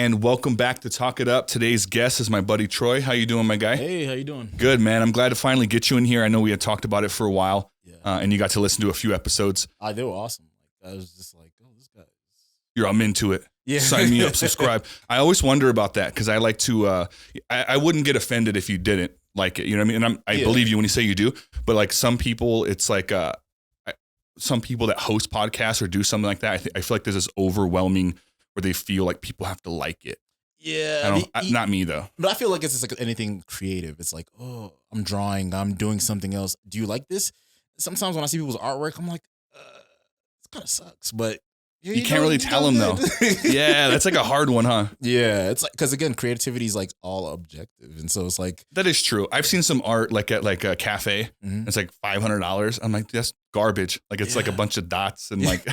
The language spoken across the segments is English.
and welcome back to Talk It Up. Today's guest is my buddy Troy. How you doing, my guy? Hey, how you doing? Good, man. I'm glad to finally get you in here. I know we had talked about it for a while, and you got to listen to a few episodes. They were awesome. Like I was just like, oh, this guy. I'm into it. Yeah. Sign me up, subscribe. I always wonder about that because I like to, I wouldn't get offended if you didn't like it. You know what I mean? And I believe you when you say you do, but like some people, it's like, some people that host podcasts or do something like that, I feel like there's this overwhelming where they feel like people have to like it. Yeah. Not me though. But I feel like it's just like anything creative. It's like, oh, I'm drawing, I'm doing something else. Do you like this? Sometimes when I see people's artwork, I'm like, it kind of sucks, but you can't really tell them though. Yeah, that's like a hard one, huh? Yeah, it's like, because again, creativity is like all objective, and so it's like that is true. I've seen some art like at like a cafe. It's like $500. I'm like, that's garbage. Like it's like a bunch of dots and like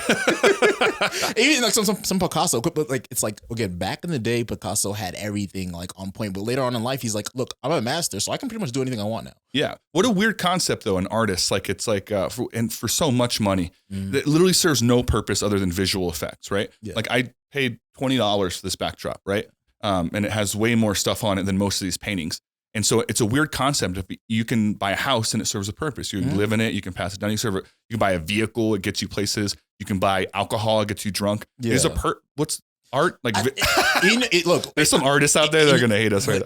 even like some Picasso. But like it's like, again, back in the day, Picasso had everything like on point. But later on in life, he's like, look, I'm a master, so I can pretty much do anything I want now. Yeah. What a weird concept though. An artist, like it's like for so much money, that literally serves no purpose other than visual effects, right? Yeah. Like I paid $20 for this backdrop, right? And it has way more stuff on it than most of these paintings. And so it's a weird concept. If you can buy a house and it serves a purpose, you can live in it, you can pass it down, you can buy a vehicle, it gets you places. You can buy alcohol, it gets you drunk. Yeah. What's art? Like, look, there's some artists out there that are going to hate us, right?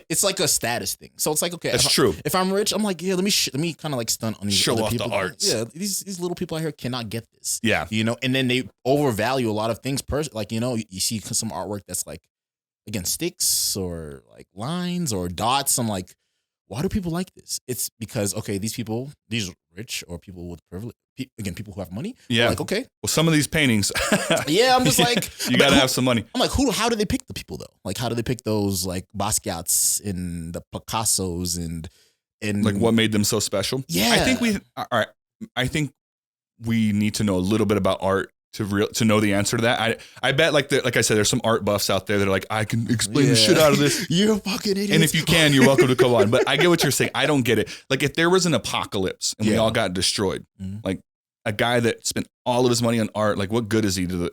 It's like a status thing. So it's like, okay, that's true. If I'm rich, I'm like, yeah, let me kind of like stunt on these show other off people. The arts. Yeah, these little people out here cannot get this. Yeah. And then they overvalue a lot of things. Like, you see some artwork that's like, again, sticks or like lines or dots. I'm like, why do people like this? It's because, okay, these rich or people with privilege, again, people who have money. Yeah. Like, okay. Well, some of these paintings. Yeah, I'm just like. You got to have some money. I'm like, how do they pick the people though? Like, how do they pick those like Basquiat's and the Picassos and like what made them so special? Yeah. I think we need to know a little bit about art to know the answer to that. I bet like I said, there's some art buffs out there that are like, I can explain the shit out of this. You're a fucking idiot. And if you can, you're welcome to come on. But I get what you're saying. I don't get it. Like if there was an apocalypse and we all got destroyed, like a guy that spent all of his money on art, like what good is he to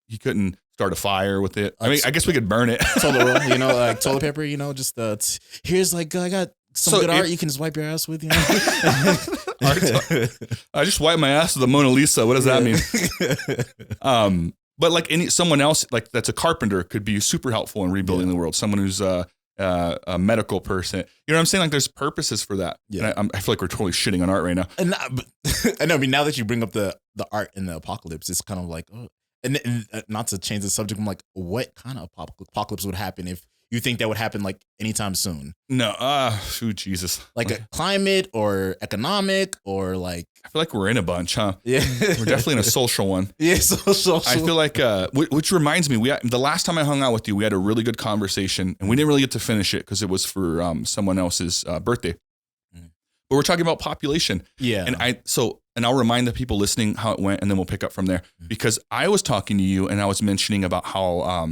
he couldn't start a fire with it. I mean, I guess we could burn it. Toilet roll, like toilet paper, just here's like, I got some good art you can just wipe your ass with, I just wipe my ass with the Mona Lisa. What does that mean? But like someone else, like that's a carpenter, could be super helpful in rebuilding the world. Someone who's a medical person. You know what I'm saying? Like there's purposes for that. Yeah. And I feel like we're totally shitting on art right now. And I know. I mean, now that you bring up the art in the apocalypse, it's kind of like, and not to change the subject, I'm like, what kind of apocalypse would happen if you think that would happen like anytime soon? No, Jesus. Like a climate or economic or like. I feel like we're in a bunch, huh? Yeah. We're definitely in a social one. Yeah, social. I feel like, which reminds me, the last time I hung out with you, we had a really good conversation and we didn't really get to finish it because it was for someone else's birthday. But we're talking about population. Yeah. And I'll remind the people listening how it went and then we'll pick up from there. Because I was talking to you and I was mentioning about how,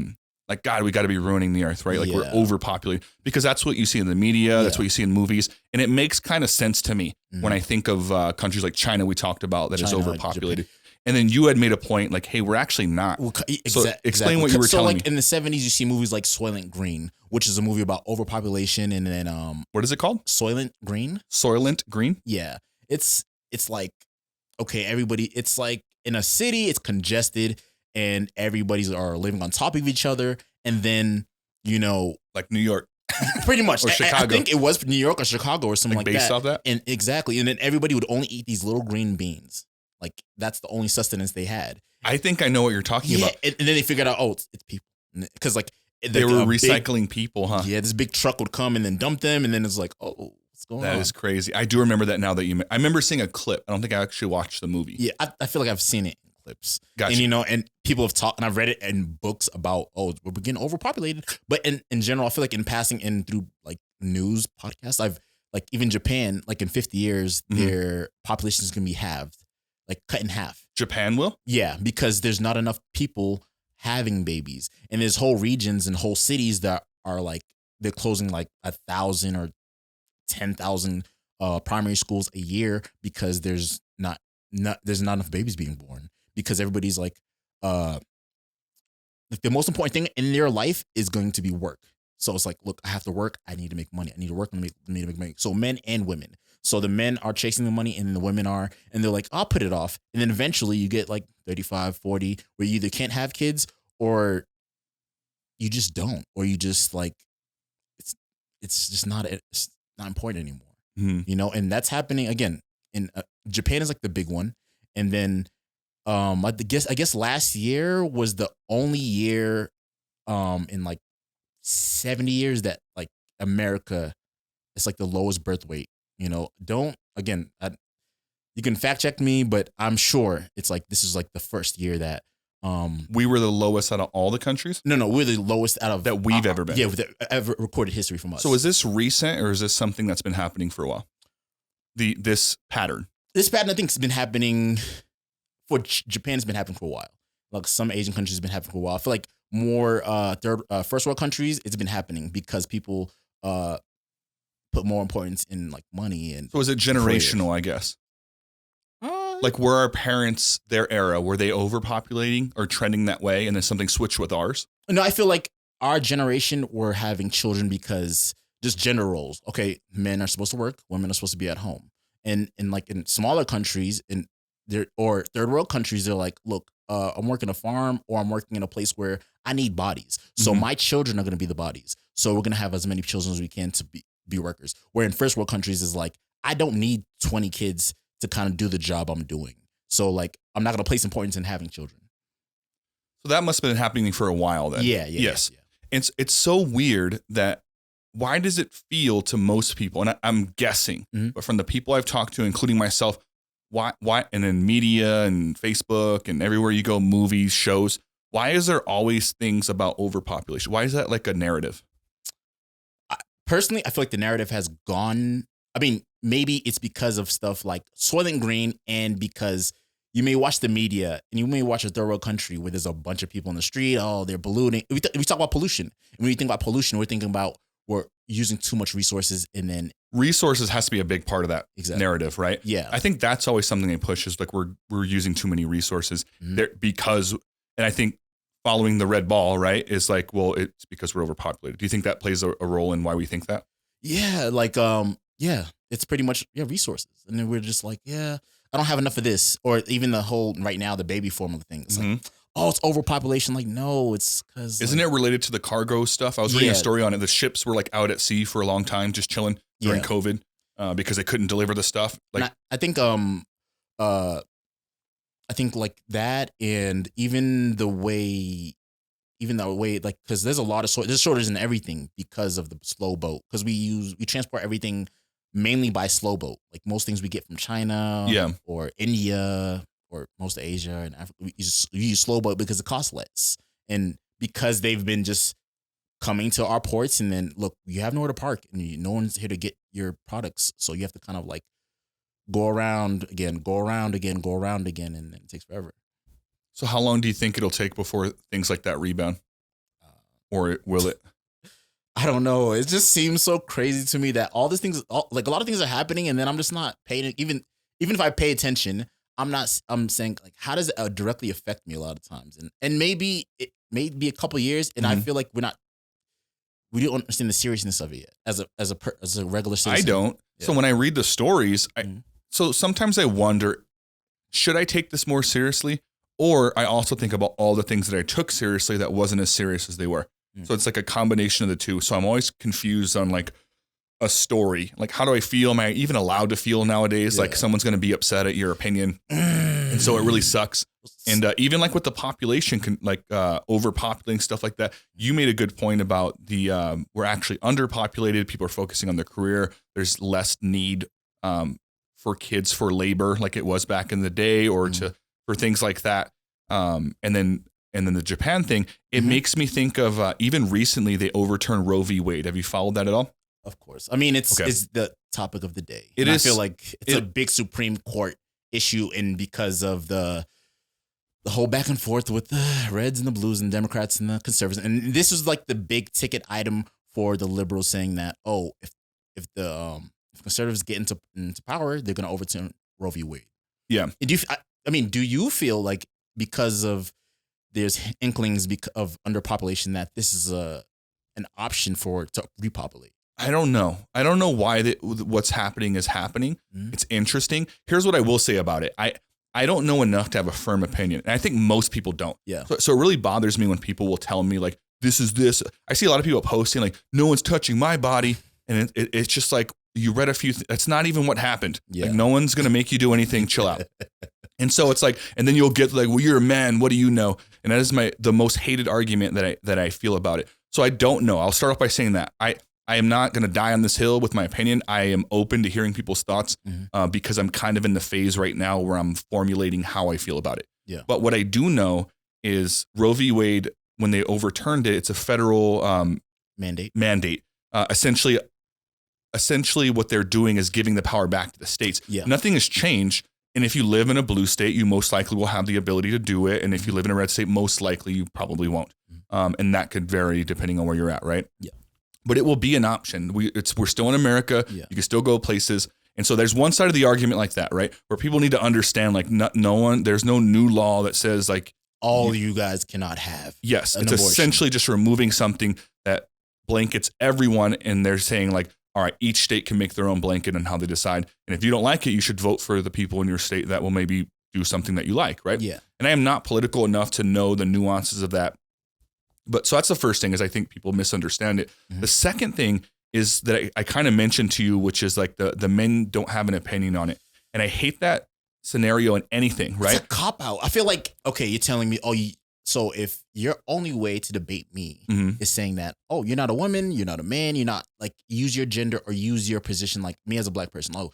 like, God, we got to be ruining the earth, right? Like we're overpopulated because that's what you see in the media. That's what you see in movies. And it makes kind of sense to me when I think of countries like China we talked about that is overpopulated. Japan. And then you had made a point like, hey, we're actually not. Well, so explain what you were telling me. So like in the 70s, you see movies like Soylent Green, which is a movie about overpopulation. And then what is it called? Soylent Green. Soylent Green? Yeah. It's like, okay, everybody, it's like in a city, it's congested and everybody's are living on top of each other. And then, like New York. Pretty much. Or Chicago. I think it was New York or Chicago or something like that. Based off that? And exactly. And then everybody would only eat these little green beans. Like that's the only sustenance they had. I think I know what you're talking about. And then they figured out, it's people. Because like they were recycling people, huh? Yeah, this big truck would come and then dump them. And then it's like, what's going on? That is crazy. I do remember that now that I remember seeing a clip. I don't think I actually watched the movie. Yeah, I feel like I've seen it in clips. Gotcha. And and people have talked, and I've read it in books about, we're getting overpopulated. But in general, I feel like in passing and through like news podcasts, I've like even Japan, like in 50 years, their population is going to be halved. Like cut in half. Japan will? Yeah, because there's not enough people having babies. And there's whole regions and whole cities that are like, they're closing like 1,000 or 10,000 primary schools a year because there's not enough babies being born. Because everybody's like, the most important thing in their life is going to be work. So it's like, look, I have to work. I need to make money. I need to work. I need to make money. So men and women. So the men are chasing the money and the women are, and they're like, I'll put it off. And then eventually you get like 35, 40, where you either can't have kids or you just don't, or you just like, it's just not, it's not important anymore. Mm-hmm. You know, and that's happening again in Japan is like the big one. And then I guess last year was the only year in like 70 years that like America, it's like the lowest birth weight. You know, you can fact check me, but I'm sure it's like this is like the first year that we were the lowest out of all the countries. No, we're the lowest out of that we've ever been. Yeah, ever recorded history from us. So is this recent or is this something that's been happening for a while? This pattern. This pattern, I think, has been happening for Japan. Has been happening for a while. Like some Asian countries have been happening for a while. I feel like more first world countries, it's been happening because people put more importance in like money and. So is it generational? I guess. Like were our parents, their era, were they overpopulating or trending that way, and then something switched with ours? No, I feel like our generation were having children because just gender roles. Okay, men are supposed to work, women are supposed to be at home. And like in smaller countries or third world countries, they're like, look, I'm working a farm or I'm working in a place where I need bodies. So my children are going to be the bodies. So we're going to have as many children as we can to be workers. Where in first world countries is like, I don't need 20 kids to kind of do the job I'm doing. So like, I'm not going to place importance in having children. So that must have been happening for a while then. Yeah. Yes. Yeah. It's so weird that why does it feel to most people, and I'm guessing, but from the people I've talked to, including myself, why, and in media and Facebook and everywhere you go, movies, shows, why is there always things about overpopulation? Why is that like a narrative? Personally, I feel like the narrative has gone. I mean, maybe it's because of stuff like Soylent Green, and because you may watch the media and you may watch a third world country where there's a bunch of people in the street. Oh, they're polluting. We talk about pollution. And when you think about pollution, we're thinking about we're using too much resources, and then resources has to be a big part of that narrative, right? Yeah. I think that's always something they push is like we're using too many resources there because, and I think following the red ball, right, is like, well, it's because we're overpopulated. Do you think that plays a role in why we think that? Yeah, like it's pretty much resources, and then we're just like, I don't have enough of this, or even the whole right now the baby formula thing. It's like, oh, it's overpopulation. Like, no, it's because isn't it related to the cargo stuff? I was reading a story on it. The ships were like out at sea for a long time, just chilling during COVID because they couldn't deliver the stuff. Like, I think like that, and even the way, like, because there's a lot of there's shortage in everything because of the slow boat. Because we transport everything mainly by slow boat. Like most things we get from China, or India, or most of Asia and Africa. We use slow boat because it costs less, and because they've been just coming to our ports. And then look, you have nowhere to park, and no one's here to get your products, so you have to kind of like go around again, and then it takes forever. So how long do you think it'll take before things like that rebound? Or will it? I don't know. It just seems so crazy to me that all these things, like a lot of things are happening, and then I'm just not paying, even if I pay attention, I'm saying like, how does it directly affect me a lot of times? And maybe it may be a couple years, and I feel like we don't understand the seriousness of it yet as a regular citizen. I don't. Yeah. So when I read the stories, so sometimes I wonder, should I take this more seriously? Or I also think about all the things that I took seriously that wasn't as serious as they were. So it's like a combination of the two. So I'm always confused on like a story. Like, how do I feel? Am I even allowed to feel nowadays? Like someone's going to be upset at your opinion. And so it really sucks. And even like with the population, overpopulating, stuff like that, you made a good point about we're actually underpopulated. People are focusing on their career. There's less need for kids for labor like it was back in the day, or for things like that. And then the Japan thing, it makes me think of even recently they overturned Roe v. Wade. Have you followed that at all? Of course. I mean, it's the topic of the day. It is. I feel like it's a big Supreme Court issue, and because of the whole back and forth with the Reds and the Blues and Democrats and the Conservatives, and this was like the big ticket item for the Liberals, saying that if Conservatives get into power, they're going to overturn Roe v. Wade. Yeah. And do you feel like because of there's inklings of underpopulation that this is an option for to repopulate. I don't know. I don't know why what's happening is happening. Mm-hmm. It's interesting. Here's what I will say about it. I don't know enough to have a firm opinion. And I think most people don't. Yeah. So it really bothers me when people will tell me like, this is this. I see a lot of people posting like, no one's touching my body. And it's just like, you read a few, that's not even what happened. Yeah. Like no one's going to make you do anything. Chill out. And so it's like, and then you'll get like, well, you're a man. What do you know? And that is the most hated argument that I feel about it. So I don't know. I'll start off by saying that I am not going to die on this hill with my opinion. I am open to hearing people's thoughts because I'm kind of in the phase right now where I'm formulating how I feel about it. Yeah. But what I do know is Roe v. Wade, when they overturned it, it's a federal mandate. Essentially what they're doing is giving the power back to the states. Yeah. Nothing has changed. And if you live in a blue state, you most likely will have the ability to do it. And if you live in a red state, most likely you probably won't. And that could vary depending on where you're at, right? Yeah. But it will be an option. We're still in America. Yeah. You can still go places. And so there's one side of the argument like that, right? Where people need to understand like there's no new law that says like all you guys cannot have. Yes. It's abortion. Essentially just removing something that blankets everyone. And they're saying like, all right, each state can make their own blanket on how they decide. And if you don't like it, you should vote for the people in your state that will maybe do something that you like, right? Yeah. And I am not political enough to know the nuances of that. But so that's the first thing is I think people misunderstand it. Mm-hmm. The second thing is that I kind of mentioned to you, which is like the men don't have an opinion on it. And I hate that scenario in anything, right? It's a cop-out. I feel like, okay, you're telling me, so if your only way to debate me is saying that, oh, you're not a woman, you're not a man, you're not like use your gender or use your position like me as a black person. Oh,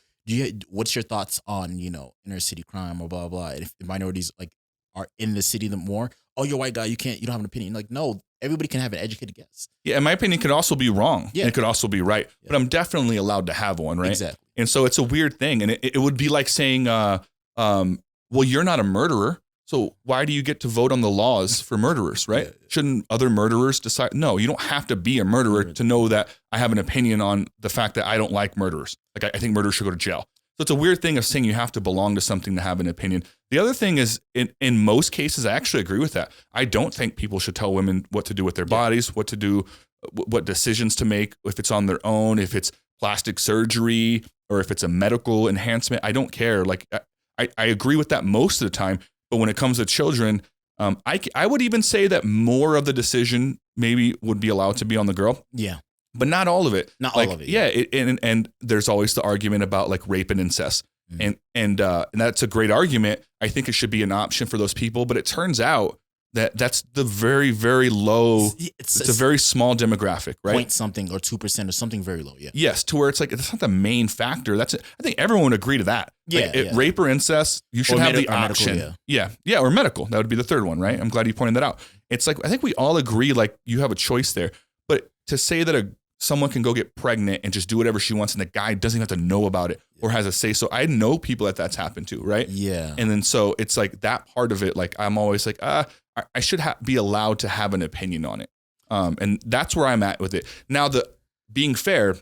what's your thoughts on, inner city crime or blah, blah. And if minorities like are in the city the more, oh, you're a white guy, you don't have an opinion. Like, no, everybody can have an educated guess. Yeah. And my opinion could also be wrong. Yeah. And it could also be right, but I'm definitely allowed to have one. Right. Exactly. And so it's a weird thing. And it would be like saying, well, you're not a murderer. So why do you get to vote on the laws for murderers, right? Yeah. Shouldn't other murderers decide? No, you don't have to be a murderer to know that I have an opinion on the fact that I don't like murderers. Like I think murderers should go to jail. So it's a weird thing of saying you have to belong to something to have an opinion. The other thing is in most cases, I actually agree with that. I don't think people should tell women what to do with their bodies, what to do, what decisions to make, if it's on their own, if it's plastic surgery or if it's a medical enhancement. I don't care. Like I agree with that most of the time. But when it comes to children, I would even say that more of the decision maybe would be allowed to be on the girl. Yeah. But not all of it. Not all of it. Yeah. And there's always the argument about like rape and incest. And that's a great argument. I think it should be an option for those people. But it turns out that's the very, very low. It's a very small demographic, right? Point something or 2% or something very low. Yeah. Yes. To where it's like, it's not the main factor. I think everyone would agree to that. Yeah. Like, rape or incest, you should have the option. Medical, yeah. Or medical. That would be the third one, right? I'm glad you pointed that out. It's like, I think we all agree, like you have a choice there, but to say that someone can go get pregnant and just do whatever she wants and the guy doesn't have to know about it or has a say. So I know people that's happened to, right? Yeah. And then so it's like that part of it, like I'm always like, I should be allowed to have an opinion on it. And that's where I'm at with it. Now, being fair,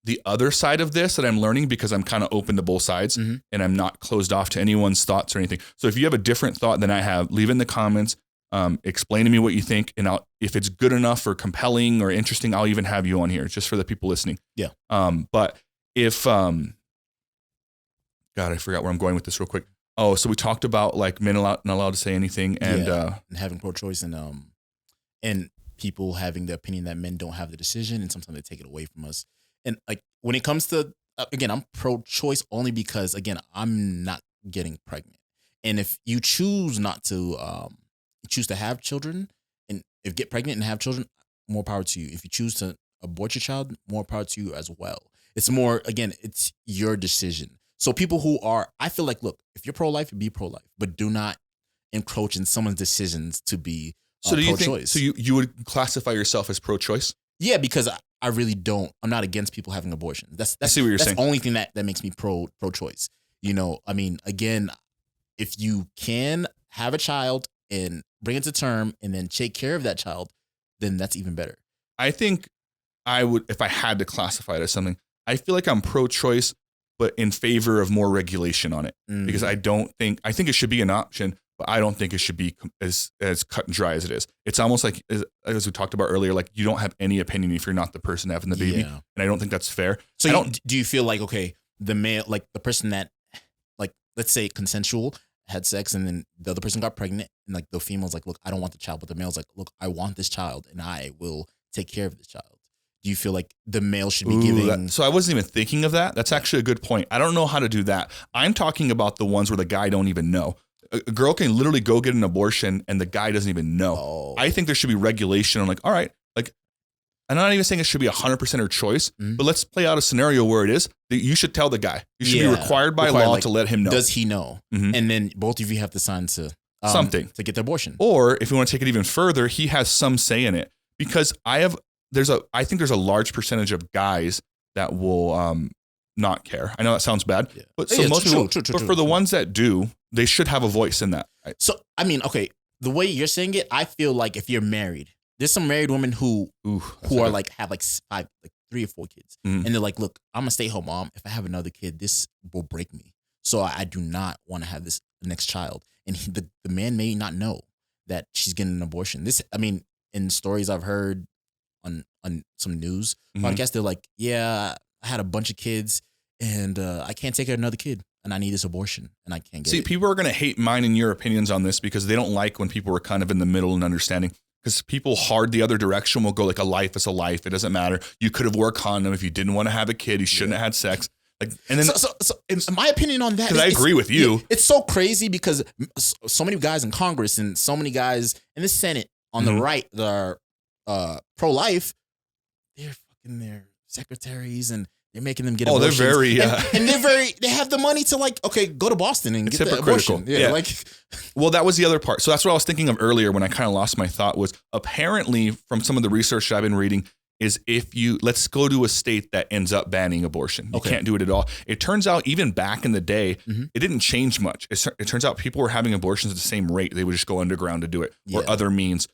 the other side of this that I'm learning, because I'm kind of open to both sides and I'm not closed off to anyone's thoughts or anything. So if you have a different thought than I have, leave it in the comments. Explain to me what you think. And if it's good enough or compelling or interesting, I'll even have you on here just for the people listening. Yeah. But if, God, I forgot where I'm going with this real quick. Oh, so we talked about like men not allowed to say anything and having pro-choice and people having the opinion that men don't have the decision and sometimes they take it away from us. And like when it comes to, again, I'm pro-choice only because, again, I'm not getting pregnant. And if you choose not to, choose to have children and if get pregnant and have children, more power to you. If you choose to abort your child, more power to you as well. It's more, again, it's your decision. So people who I feel like, look, if you're pro-life, be pro-life, but do not encroach in someone's decisions to be so do you pro-choice. Think, so you would classify yourself as pro-choice? Yeah, because I really don't. I'm not against people having abortions. I see what you're saying. That's the only thing that makes me pro-choice. I mean, again, if you can have a child and bring it to term and then take care of that child, then that's even better. I think I would, if I had to classify it as something, I feel like I'm pro-choice, but in favor of more regulation on it. Because I think it should be an option, but I don't think it should be as cut and dry as it is. It's almost like, as we talked about earlier, like you don't have any opinion if you're not the person having the baby. Yeah. And I don't think that's fair. So do you feel like, okay, the male, like the person that, like, let's say consensual, had sex, and then the other person got pregnant, and like the female's like, look, I don't want the child, but the male's like, look, I want this child and I will take care of this child. Do you feel like the male should be giving? So I wasn't even thinking of that. That's actually a good point. I don't know how to do that. I'm talking about the ones where the guy don't even know. A girl can literally go get an abortion and the guy doesn't even know. Oh. I think there should be regulation on like, all right, like, I'm not even saying it should be 100% her choice, but let's play out a scenario where it is that you should tell the guy. You should be required by law to let him know. Does he know? And then both of you have to sign to something to get the abortion. Or if you want to take it even further, he has some say in it, because I think there's a large percentage of guys that will not care. I know that sounds bad, but so most people, but for the ones that do, they should have a voice in that. Right? So I mean, okay, the way you're saying it, I feel like if you're married. There's some married women who are like have like 3 or 4 kids, and they're like, "Look, I'm a stay-at-home mom. If I have another kid, this will break me. So I do not want to have this next child." And the man may not know that she's getting an abortion. This, I mean, in stories I've heard on some news podcasts, they're like, "Yeah, I had a bunch of kids, and I can't take care of another kid, and I need this abortion, and I can't get it." See, people are going to hate mine and your opinions on this because they don't like when people are kind of in the middle and understanding. Because people hard the other direction will go like, a life is a life. It doesn't matter. You could have wore a condom if you didn't want to have a kid. You shouldn't have had sex. Like, and then so my opinion on that, because I agree with you. It's so crazy because so many guys in Congress and so many guys in the Senate on the right that are pro-life, they're fucking their secretaries and they're making them get abortions. They're very, and they have the money to like, okay, go to Boston and get the abortion. Yeah. Like, well, that was the other part. So that's what I was thinking of earlier when I kind of lost my thought was apparently from some of the research I've been reading is let's go to a state that ends up banning abortion. You can't do it at all. It turns out even back in the day, it didn't change much. It turns out people were having abortions at the same rate. They would just go underground to do it or other means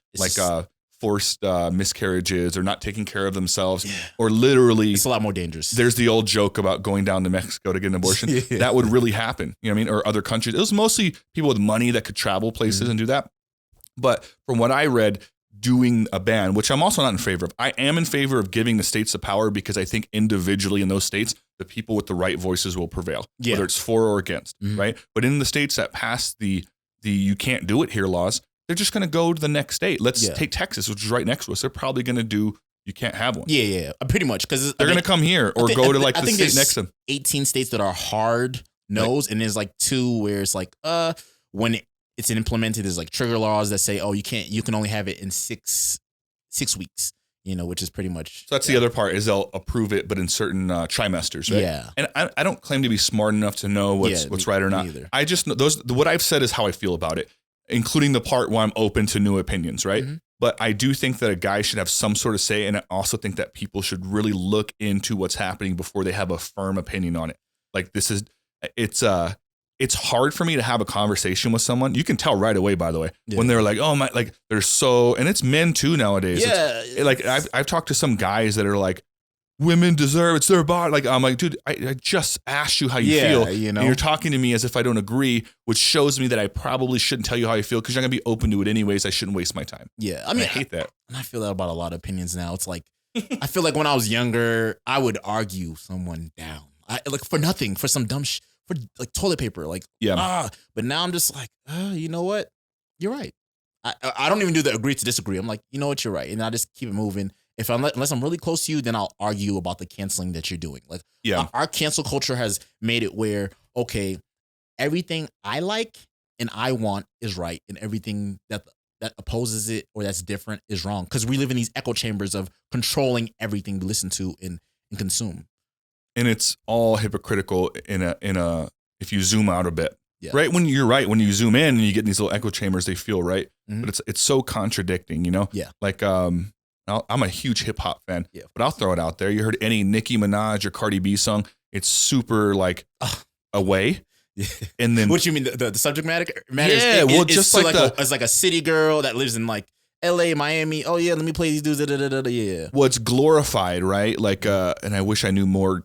forced miscarriages or not taking care of themselves or literally it's a lot more dangerous. There's the old joke about going down to Mexico to get an abortion. That would really happen. You know what I mean? Or other countries. It was mostly people with money that could travel places and do that. But from what I read, doing a ban, which I'm also not in favor of, I am in favor of giving the states the power because I think individually in those states, the people with the right voices will prevail, whether it's for or against, right? But in the states that pass the you can't do it here laws, they're just going to go to the next state. Let's take Texas, which is right next to us. They're probably going to do, you can't have one. Yeah. Pretty much. Because they're going to come here or go to like the state next to them. 18 states that are hard nosed, and there's like 2 where it's like, when it's implemented, there's like trigger laws that say, oh, you can only have it in 6 weeks, which is pretty much. So that's the other part is they'll approve it, but in certain trimesters, right? Yeah. And I don't claim to be smart enough to know what's right or not. Either. I just know what I've said is how I feel about it, including the part where I'm open to new opinions, right? But I do think that a guy should have some sort of say, and I also think that people should really look into what's happening before they have a firm opinion on it. Like it's hard for me to have a conversation with someone. You can tell right away, by the way, when they're like, oh my, like they're so, and it's men too nowadays. Yeah. Like I've talked to some guys that are like, women deserve, it's their body. Like, I'm like, dude, I just asked you how you feel. And you're talking to me as if I don't agree, which shows me that I probably shouldn't tell you how I feel because you're going to be open to it anyways. I shouldn't waste my time. Yeah. I mean, I hate that. And I feel that about a lot of opinions now. It's like, I feel like when I was younger, I would argue someone down. Like for nothing, for some dumb for like toilet paper. Like, but now I'm just like, you know what? You're right. I don't even do the agree to disagree. I'm like, you know what? You're right. And I just keep it moving. Unless I'm really close to you, then I'll argue about the canceling that you're doing. Like, our cancel culture has made it where, okay, everything I like and I want is right, and everything that opposes it or that's different is wrong. Because we live in these echo chambers of controlling everything we listen to and consume. And it's all hypocritical in a if you zoom out a bit. Yeah. Right when you zoom in and you get in these little echo chambers, they feel right, but it's so contradicting, Yeah. Like I'm a huge hip hop fan, but I'll throw it out there. You heard any Nicki Minaj or Cardi B song? It's super like away. And then what you mean the subject matter? Yeah, just like it's like a city girl that lives in like LA, Miami. Oh yeah, let me play these dudes. Yeah. Well, it's glorified, right? Like, and I wish I knew more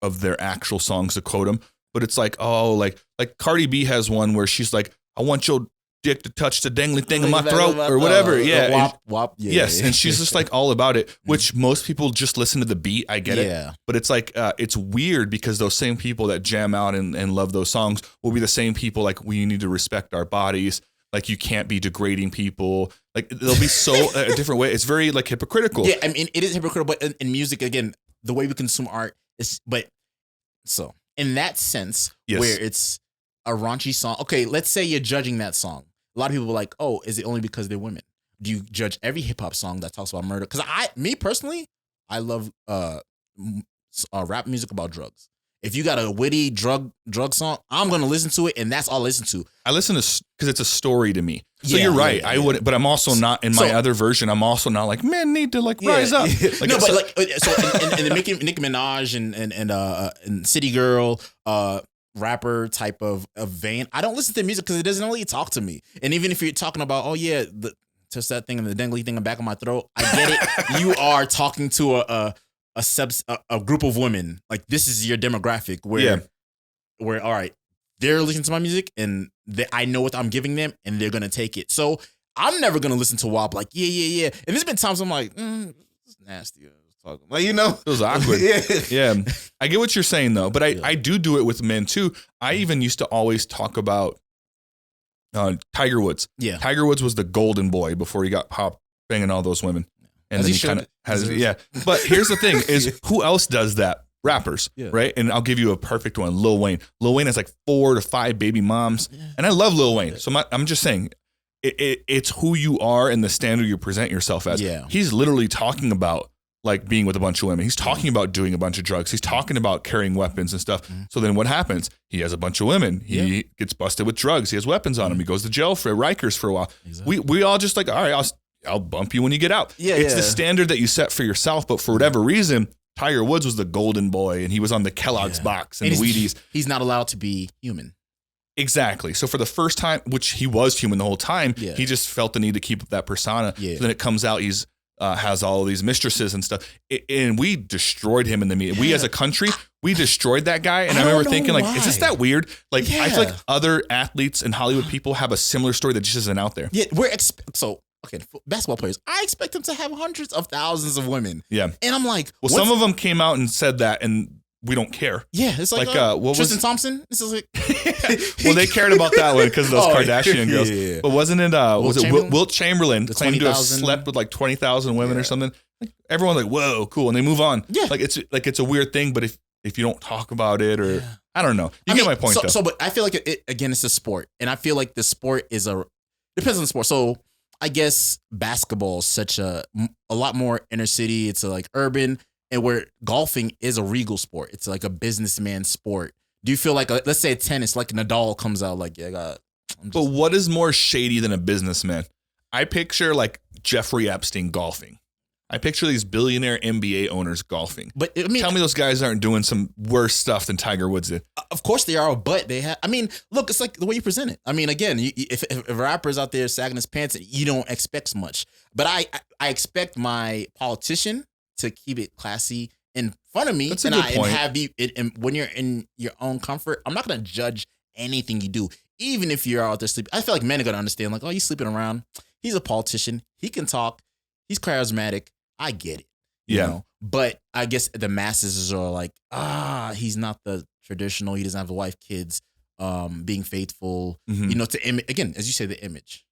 of their actual songs to quote them. But it's like, like Cardi B has one where she's like, I want your dick to touch the dangly thing in my throat or whatever. Yeah. Wop, wop. Yeah, yes. And she's just like all about it, which most people just listen to the beat. I get it. But it's like, it's weird because those same people that jam out and love those songs will be the same people like, we need to respect our bodies. Like you can't be degrading people. Like they'll be so a different way. It's very like hypocritical. Yeah. I mean, it is hypocritical, but in music, again, the way we consume art is, but so in that sense, where it's a raunchy song. Okay. Let's say you're judging that song. A lot of people are like, oh, is it only because they're women? Do you judge every hip hop song that talks about murder? Because me personally, I love rap music about drugs. If you got a witty drug song, I'm gonna listen to it, and that's all I listen to. I listen to because it's a story to me. So you're right. I would, but I'm also not in my other version. I'm also not like men need to like rise up. Like, no, but like so in the Nicki Minaj and City Girl rapper type of vein, I don't listen to music because it doesn't really talk to me. And even if you're talking about just that thing and the dangly thing in the back of my throat, I get it. You are talking to a group of women. Like this is your demographic where all right, they're listening to my music and I know what I'm giving them and they're gonna take it. So I'm never gonna listen to WAP like yeah. And there's been times I'm like, it's nasty. Like, it was awkward. Yeah. I get what you're saying though, but I do it with men too. I even used to always talk about Tiger Woods. Yeah. Tiger Woods was the golden boy before he got popped banging all those women. And then he kind of has, But here's the thing is who else does that? Rappers, right? And I'll give you a perfect one, Lil Wayne. Lil Wayne has like 4 to 5 baby moms. Yeah. And I love Lil Wayne. So I'm just saying, it's who you are and the standard you present yourself as. Yeah. He's literally talking about like being with a bunch of women. He's talking about doing a bunch of drugs. He's talking about carrying weapons and stuff. So then what happens? He has a bunch of women. He gets busted with drugs. He has weapons on him. He goes to jail for Rikers for a while. Exactly. We all just like, all right, I'll bump you when you get out. It's the standard that you set for yourself. But for whatever reason, Tiger Woods was the golden boy and he was on the Kellogg's box and the Wheaties. He's not allowed to be human. Exactly. So for the first time, which he was human the whole time, he just felt the need to keep that persona. So then it comes out, he's has all of these mistresses and stuff. And we destroyed him in the media. We as a country, we destroyed that guy. And I remember thinking like, is this that weird? Like, I feel like other athletes and Hollywood people have a similar story that just isn't out there. Yeah, okay, basketball players, I expect them to have hundreds of thousands of women. Yeah. And I'm like, well, some of them came out and said that and we don't care. Yeah, it's like what Tristan Thompson. This is like, well, they cared about that one because of those Kardashian girls. Yeah. But wasn't it? Wilt Chamberlain claimed to have slept with like 20,000 women or something? Like, everyone's like, whoa, cool, and they move on. Yeah, like it's a weird thing. But if you don't talk about it or I don't know, you get my point. though. But I feel like again, it's a sport, and I feel like the sport is depends on the sport. So I guess basketball is such a lot more inner city. It's like urban. And where golfing is a regal sport. It's like a businessman sport. Do you feel like, let's say tennis, like Nadal comes out like, but what is more shady than a businessman? I picture like Jeffrey Epstein golfing. I picture these billionaire NBA owners golfing. But I mean, tell me those guys aren't doing some worse stuff than Tiger Woods did. Of course they are, but they have. I mean, look, it's like the way you present it. I mean, again, if a rapper's out there sagging his pants, you don't expect much. But I expect my politician to keep it classy in front of me. That's a good point. And have you, and when you're in your own comfort, I'm not going to judge anything you do, even if you're out there sleeping. I feel like men are going to understand, like, oh, he's sleeping around. He's a politician. He can talk. He's charismatic. I get it. You know? But I guess the masses are like, he's not the traditional. He doesn't have a wife, kids, being faithful, again, as you say, the image.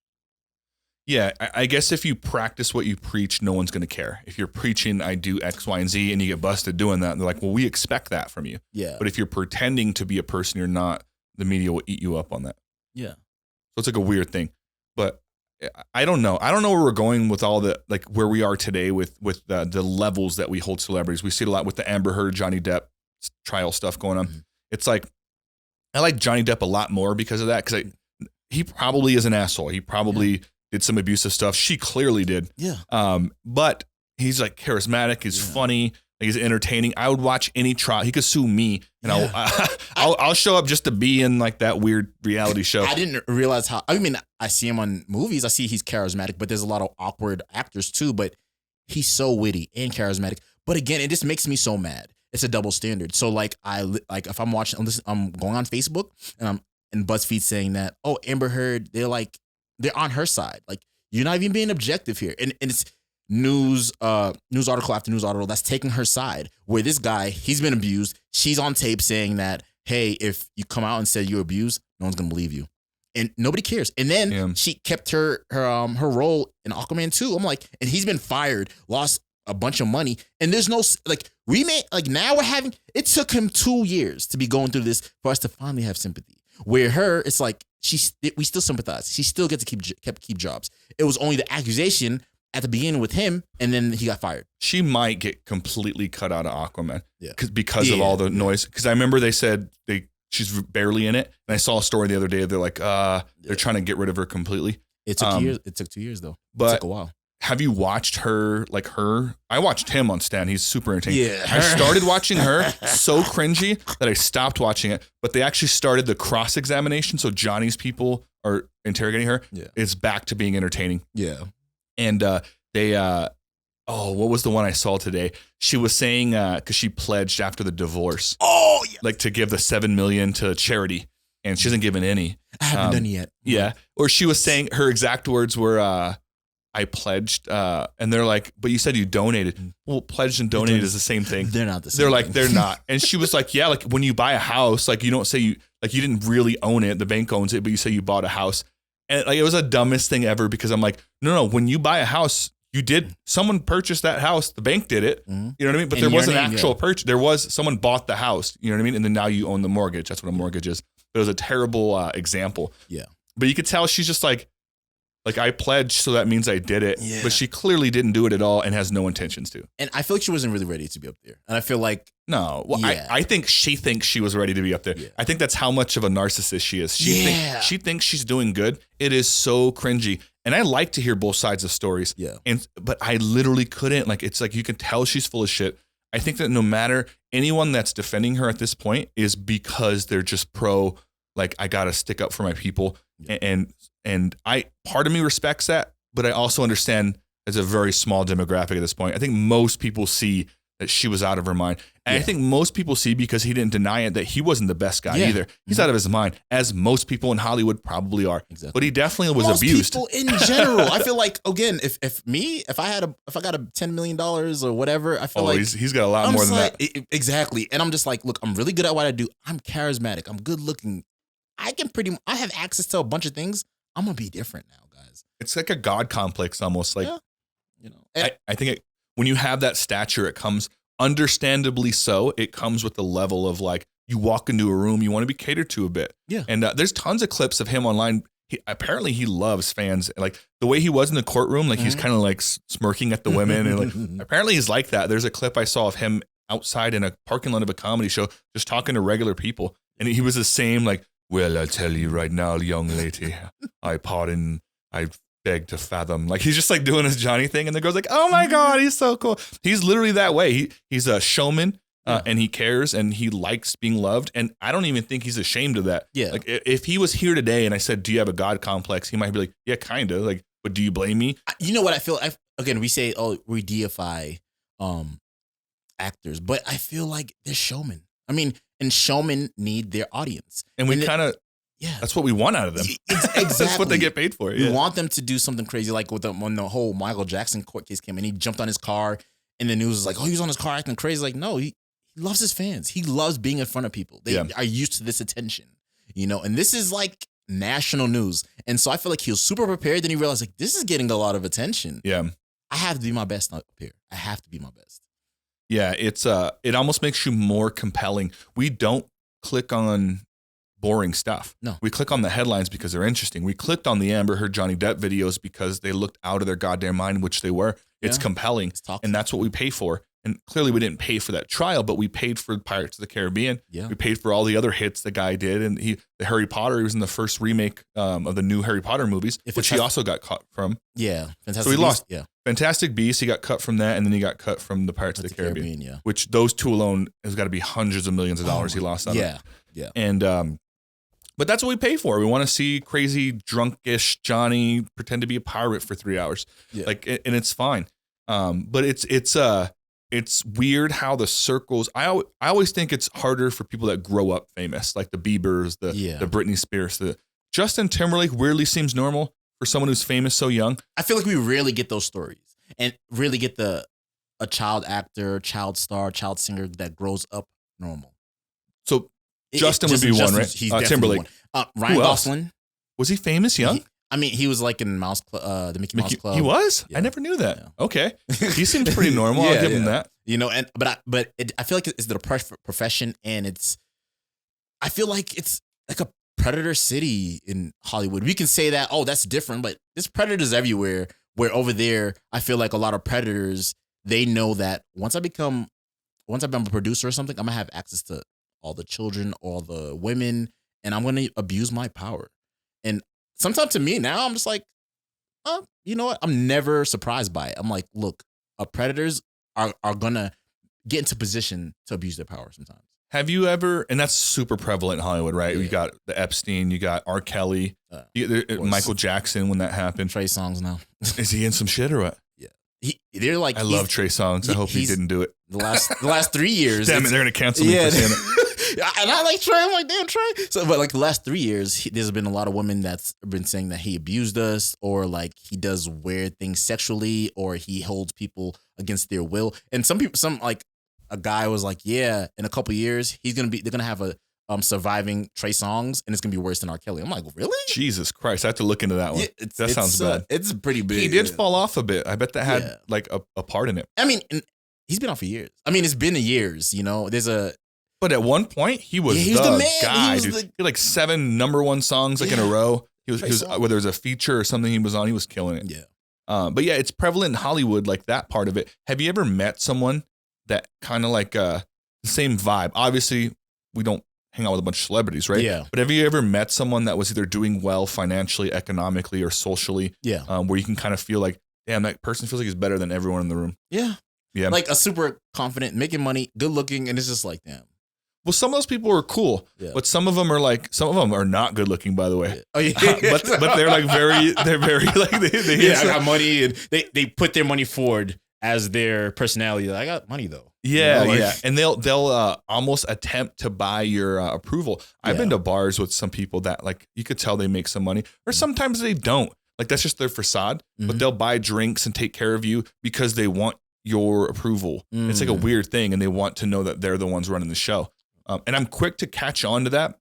Yeah, I guess if you practice what you preach, no one's going to care. If you're preaching, I do X, Y, and Z, and you get busted doing that, they're like, well, we expect that from you. Yeah. But if you're pretending to be a person you're not, the media will eat you up on that. Yeah. So it's like a weird thing. But I don't know. I don't know where we're going with all the, like where we are today with the levels that we hold celebrities. We see it a lot with the Amber Heard, Johnny Depp trial stuff going on. Mm-hmm. It's like, I like Johnny Depp a lot more because of that, because he probably is an asshole. He probably did some abusive stuff. She clearly did. Yeah. But he's like charismatic. He's funny. Like, he's entertaining. I would watch any trial. He could sue me, and I'll show up just to be in like that weird reality show. I didn't realize how. I mean, I see him on movies. I see he's charismatic, but there's a lot of awkward actors too. But he's so witty and charismatic. But again, it just makes me so mad. It's a double standard. So like if I'm watching, I'm going on Facebook and I'm in BuzzFeed saying that, oh, Amber Heard, they're like they're on her side. Like, you're not even being objective here. And it's news article after news article that's taking her side, where this guy, he's been abused. She's on tape saying that, hey, if you come out and say you're abused, no one's gonna believe you. And nobody cares. And then she kept her role in Aquaman 2. I'm like, and he's been fired, lost a bunch of money. And there's no, like, now we're having, it took him 2 years to be going through this for us to finally have sympathy. Where her, it's like, we still sympathize. She still gets to keep jobs. It was only the accusation at the beginning with him, and then he got fired. She might get completely cut out of Aquaman because of all the noise. Because I remember they said she's barely in it. And I saw a story the other day. They're like, they're trying to get rid of her completely. It took years. It took 2 years though. But it took a while. Have you watched her? I watched him on Stan. He's super entertaining. Yeah. I started watching her, so cringy that I stopped watching it. But they actually started the cross-examination. So Johnny's people are interrogating her. Yeah. It's back to being entertaining. Yeah. And what was the one I saw today? She was saying, because she pledged after the divorce. Oh, yeah. Like to give the $7 million to charity. And she hasn't given any. I haven't done it yet. Yeah. Or she was saying, her exact words were, I pledged, and they're like, but you said you donated. Well, pledged and donated is the same thing. They're not the same. They're like, they're not. And she was like, yeah, like when you buy a house, like you don't say you didn't really own it. The bank owns it, but you say you bought a house. And like, it was the dumbest thing ever because I'm like, no, when you buy a house, someone purchased that house. The bank did it. Mm-hmm. You know what I mean? But there was an actual purchase. There was, someone bought the house. You know what I mean? And then now you own the mortgage. That's what a mortgage is. But it was a terrible example. Yeah. But you could tell she's just like I pledged, so that means I did it. Yeah. But she clearly didn't do it at all and has no intentions to. And I feel like she wasn't really ready to be up there. And I feel like... No. Well, yeah. I think she thinks she was ready to be up there. Yeah. I think that's how much of a narcissist she is. She thinks she's doing good. It is so cringy. And I like to hear both sides of stories. Yeah. But I literally couldn't. Like, it's like you can tell she's full of shit. I think that no matter anyone that's defending her at this point is because they're just pro, like, I got to stick up for my people. Yeah. And part of me respects that, but I also understand it's a very small demographic at this point. I think most people see that she was out of her mind. And I think most people see, because he didn't deny it, that he wasn't the best guy either. He's out of his mind, as most people in Hollywood probably are. Exactly. But he definitely was most abused. People in general, I feel like, again, if I got a $10 million or whatever, I feel like he's got a lot more than that. Exactly. And I'm just like, look, I'm really good at what I do. I'm charismatic. I'm good looking. I have access to a bunch of things. I'm gonna be different now, guys. It's like a God complex, almost. Like, I think when you have that stature, it comes, understandably so. It comes with the level of, like, you walk into a room, you want to be catered to a bit. Yeah. And there's tons of clips of him online. Apparently he loves fans. Like the way he was in the courtroom, like he's kind of like smirking at the women, and like apparently he's like that. There's a clip I saw of him outside in a parking lot of a comedy show, just talking to regular people, and he was the same, like, well, I tell you right now, young lady, I beg to fathom. Like, he's just like doing his Johnny thing, and the girl's like, oh my God, he's so cool. He's literally that way. He's a showman, and he cares, and he likes being loved. And I don't even think he's ashamed of that. Yeah. Like, if he was here today and I said, do you have a God complex? He might be like, yeah, kind of. Like, but do you blame me? You know what I feel? Again, we say, we deify actors, but I feel like they're showmen. I mean, and showmen need their audience. And we kind of, that's what we want out of them. Exactly. That's what they get paid for. We want them to do something crazy, like when the whole Michael Jackson court case came in, he jumped on his car, and the news was like, oh, he was on his car acting crazy. Like, no, he loves his fans. He loves being in front of people. They are used to this attention, and this is like national news. And so I feel like he was super prepared. Then he realized, like, this is getting a lot of attention. Yeah. I have to be my best up here. I have to be my best. Yeah, it almost makes you more compelling. We don't click on boring stuff. No. We click on the headlines because they're interesting. We clicked on the Amber Heard Johnny Depp videos because they looked out of their goddamn mind, which they were. It's compelling. And that's what we pay for. And clearly we didn't pay for that trial, but we paid for Pirates of the Caribbean. Yeah. We paid for all the other hits the guy did. And the Harry Potter, he was in the first remake of the new Harry Potter movies, which he also got cut from. Yeah. Fantastic so he lost. Yeah. Fantastic Beasts, he got cut from that, and then he got cut from the Pirates of the Caribbean, which those two alone has got to be hundreds of millions of dollars he lost on it. Yeah. And but that's what we pay for. We want to see crazy, drunkish Johnny pretend to be a pirate for 3 hours. Yeah. Like, and it's fine. But it's weird how the circles. I always think it's harder for people that grow up famous, like the Biebers, the Britney Spears. The Justin Timberlake weirdly seems normal. for someone who's famous so young? I feel like we rarely get those stories and really get a child actor, child star, child singer that grows up normal. So Justin would be one, right? He's Timberlake. One. Ryan Gosling. Was he famous young? He was like in the Mickey Mouse Club. He was? Yeah. I never knew that. Yeah. Okay. He seems pretty normal. I'll give him that. You know, I feel like it's the profession, and I feel like it's like a predator city in Hollywood. We can say that, oh, that's different, but there's predators everywhere. Where over there, I feel like a lot of predators, they know that once I become a producer or something, I'm gonna have access to all the children, all the women, and I'm gonna abuse my power. And sometimes to me now, I'm just like, oh, you know what? I'm never surprised by it. I'm like, look, predators are gonna get into position to abuse their power sometimes. Have you ever, and that's super prevalent in Hollywood, right? Yeah. You got the Epstein, you got R. Kelly, Michael Jackson when that happened. Trey Songz now. Is he in some shit or what? Yeah. They're like, I love Trey Songz. I hope he didn't do it. The last 3 years. Damn it, they're going to cancel me for saying it. And I like Trey. I'm like, damn, Trey. So, but like the last 3 years, there's been a lot of women that's been saying that he abused us, or like he does weird things sexually, or he holds people against their will. And a guy was like, yeah, in a couple years, they're gonna have a surviving Trey Songz, and it's gonna be worse than R. Kelly. I'm like, really? Jesus Christ, I have to look into that one. Yeah, that sounds bad. It's pretty big. He did fall off a bit. I bet that had like a part in it. I mean, he's been off for years. I mean, it's been years. You know, But at one point, he was the man. Guy, dude. He had like 7 #1 songs like in a row. He was whether it was a feature or something he was on, he was killing it. Yeah. But yeah, it's prevalent in Hollywood, like that part of it. Have you ever met someone that kind of like the same vibe? Obviously, we don't hang out with a bunch of celebrities, right? Yeah. But have you ever met someone that was either doing well financially, economically, or socially? Yeah. Where you can kind of feel like, damn, that person feels like he's better than everyone in the room. Yeah. Yeah. Like a super confident, making money, good looking, and it's just like, damn. Well, some of those people are cool, but some of them are not good looking, by the way. Oh yeah, but they're like they're very like they I got money, and they put their money forward as their personality. Like, I got money though. Yeah, you know, like, and they'll almost attempt to buy your approval. I've been to bars with some people that like you could tell they make some money, or sometimes they don't. Like that's just their facade, but they'll buy drinks and take care of you because they want your approval. It's like a weird thing, and they want to know that they're the ones running the show. And I'm quick to catch on to that.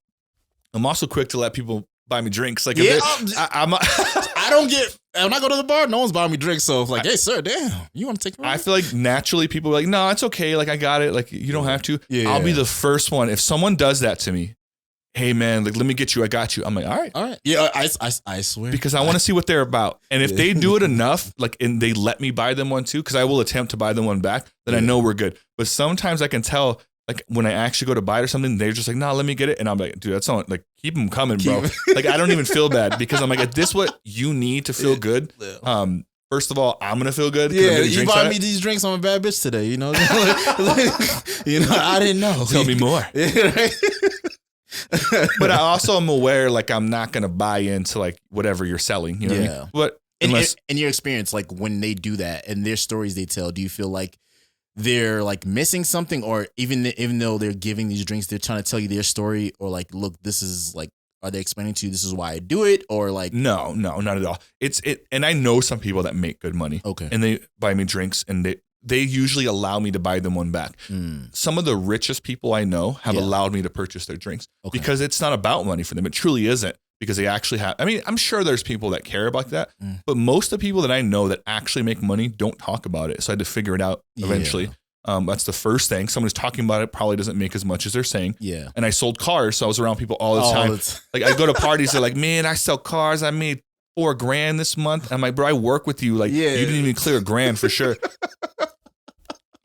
I'm also quick to let people buy me drinks. Like, I don't get, when I go to the bar, no one's buying me drinks. So it's like, hey, sir, damn, you want to take me? I feel like naturally people are like, no, it's okay. Like, I got it. Like, you don't have to. I'll be the first one. If someone does that to me, hey, man, like, let me get you. I got you. I'm like, all right. All right. Yeah, I swear. Because I want to see what they're about. And if they do it enough, like, and they let me buy them one too, because I will attempt to buy them one back, then I know we're good. But sometimes I can tell, like when I actually go to buy it or something, they're just like, nah, let me get it. And I'm like, dude, that's not like, keep them coming, bro. Like, I don't even feel bad because I'm like, is this what you need to feel good? First of all, I'm going to feel good. Yeah, you bought me these drinks. I'm a bad bitch today, you know? You know, I didn't know. Tell me more. But I also am aware, like, I'm not going to buy into like whatever you're selling, you know what I mean? But in your experience, like when they do that and their stories they tell, do you feel like they're like missing something, or even though they're giving these drinks, they're trying to tell you their story, or like, look, this is like, are they explaining to you this is why I do it, or like no, not at all. And I know some people that make good money, and they buy me drinks, and they usually allow me to buy them one back. Some of the richest people I know have allowed me to purchase their drinks because it's not about money for them. It truly isn't, because they actually have. I mean, I'm sure there's people that care about that, but most of the people that I know that actually make money don't talk about it. So I had to figure it out eventually. That's the first thing. Someone who's talking about it probably doesn't make as much as they're saying. Yeah. And I sold cars, so I was around people all the time. Like, I go to parties, they're like, man, I sell cars. I made $4,000 this month. I'm like, bro, I work with you. Like, you didn't even clear $1,000 for sure.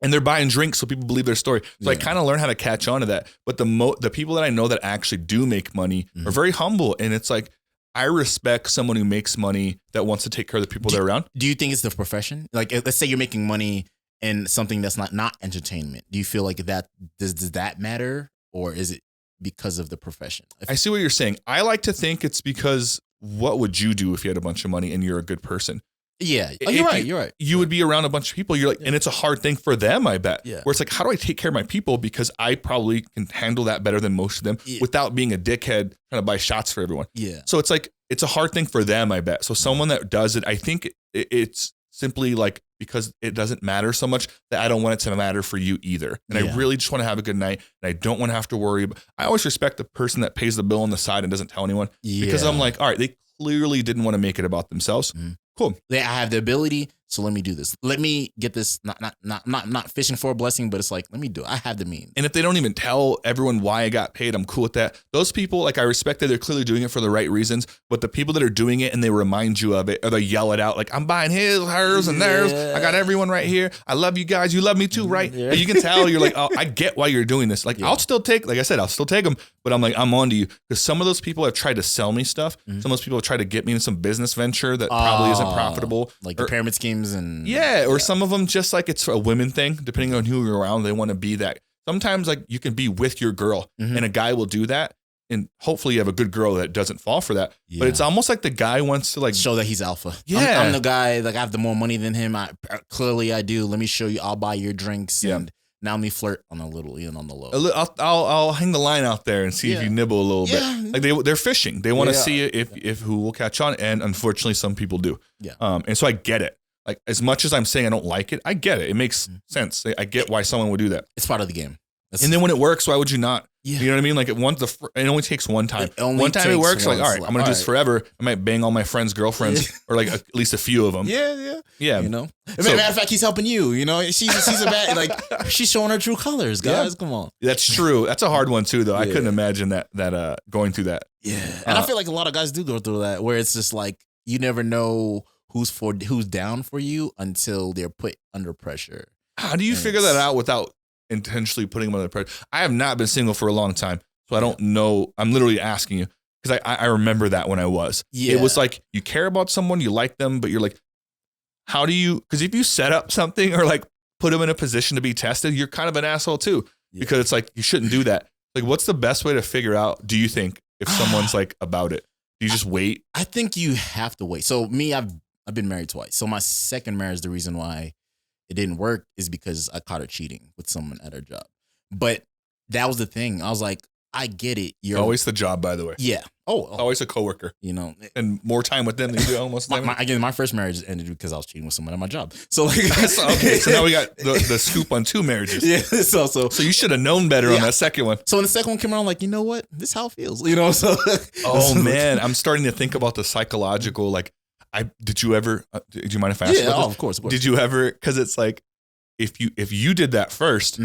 And they're buying drinks so people believe their story. So I kind of learned how to catch on to that. But the people that I know that actually do make money are very humble. And it's like, I respect someone who makes money that wants to take care of the people they're around. Do you think it's the profession? Like, let's say you're making money in something that's not entertainment. Do you feel like that does that matter, or is it because of the profession? I see what you're saying. I like to think it's because what would you do if you had a bunch of money and you're a good person? Yeah. Oh, you're right. You're right. You would be around a bunch of people. You're like, and it's a hard thing for them, I bet. Yeah. Where it's like, how do I take care of my people? Because I probably can handle that better than most of them without being a dickhead trying to buy shots for everyone. Yeah. So it's like, it's a hard thing for them, I bet. So someone that does it, I think it's simply like, because it doesn't matter so much that I don't want it to matter for you either. And I really just want to have a good night, and I don't want to have to worry. I always respect the person that pays the bill on the side and doesn't tell anyone, because I'm like, all right, they clearly didn't want to make it about themselves. Cool. I have the ability, so let me do this. Let me get this. Not fishing for a blessing, but it's like, let me do it. I have the means. And if they don't even tell everyone why I got paid, I'm cool with that. Those people, like, I respect that they're clearly doing it for the right reasons. But the people that are doing it and they remind you of it, or they yell it out, like, I'm buying his, hers, and theirs. I got everyone right here. I love you guys. You love me too, right? Yeah. You can tell you're like, oh, I get why you're doing this. Like, I'll still take, like I said, I'll still take them. But I'm like, I'm on to you. Because some of those people have tried to sell me stuff. Some of those people have tried to get me into some business venture that probably isn't profitable. Like the pyramid schemes and... or some of them just like it's a women thing, depending on who you're around, they want to be that. Sometimes like you can be with your girl and a guy will do that. And hopefully you have a good girl that doesn't fall for that. Yeah. But it's almost like the guy wants to like show that he's alpha. Yeah. I'm the guy, like I have the more money than him. Clearly I do. Let me show you. I'll buy your drinks. Yeah. And now let me flirt on a little, even on the low. I'll hang the line out there and see if you nibble a little bit. Like they're fishing. They want to see if who will catch on. And unfortunately some people do. Yeah. And so I get it. Like, as much as I'm saying I don't like it, I get it. It makes sense. I get why someone would do that. It's part of the game. And then when it works, why would you not? Yeah. You know what I mean? Like, it only takes one time. One time it works, like, all right, I'm going to do this forever. I might bang all my friends' girlfriends, or like at least a few of them. Yeah. You know? Matter of fact, he's helping you. You know, she's a bad, like, she's showing her true colors, guys. Come on. That's true. That's a hard one, too, though. I couldn't imagine that going through that. Yeah. And I feel like a lot of guys do go through that, where it's just like, you never know who's down for you until they're put under pressure. How do you figure that out without intentionally putting them under pressure? I have not been single for a long time, so I don't know. I'm literally asking you because I remember that when I was. Yeah. It was like you care about someone, you like them, but you're like, how do you? Because if you set up something or like put them in a position to be tested, you're kind of an asshole too. Yeah. Because it's like you shouldn't do that. Like, what's the best way to figure out? Do you think if someone's like about it? Do you just wait? I think you have to wait. So me, I've been married twice. So my second marriage, the reason why it didn't work is because I caught her cheating with someone at her job. But that was the thing. I was like, I get it. You're always the job, by the way. Yeah. Always a coworker. You know, and more time with them than you do almost. My first marriage ended because I was cheating with someone at my job. So like, okay. So now we got the scoop on 2 marriages. Yeah. So you should have known better on that second one. So when the second one came around, I'm like, you know what? This is how it feels. You know. So. Oh man, I'm starting to think about the psychological. Like, did you ever? Did you mind if I ask? Yeah. Of course. Did you ever? Because it's like, if you did that first,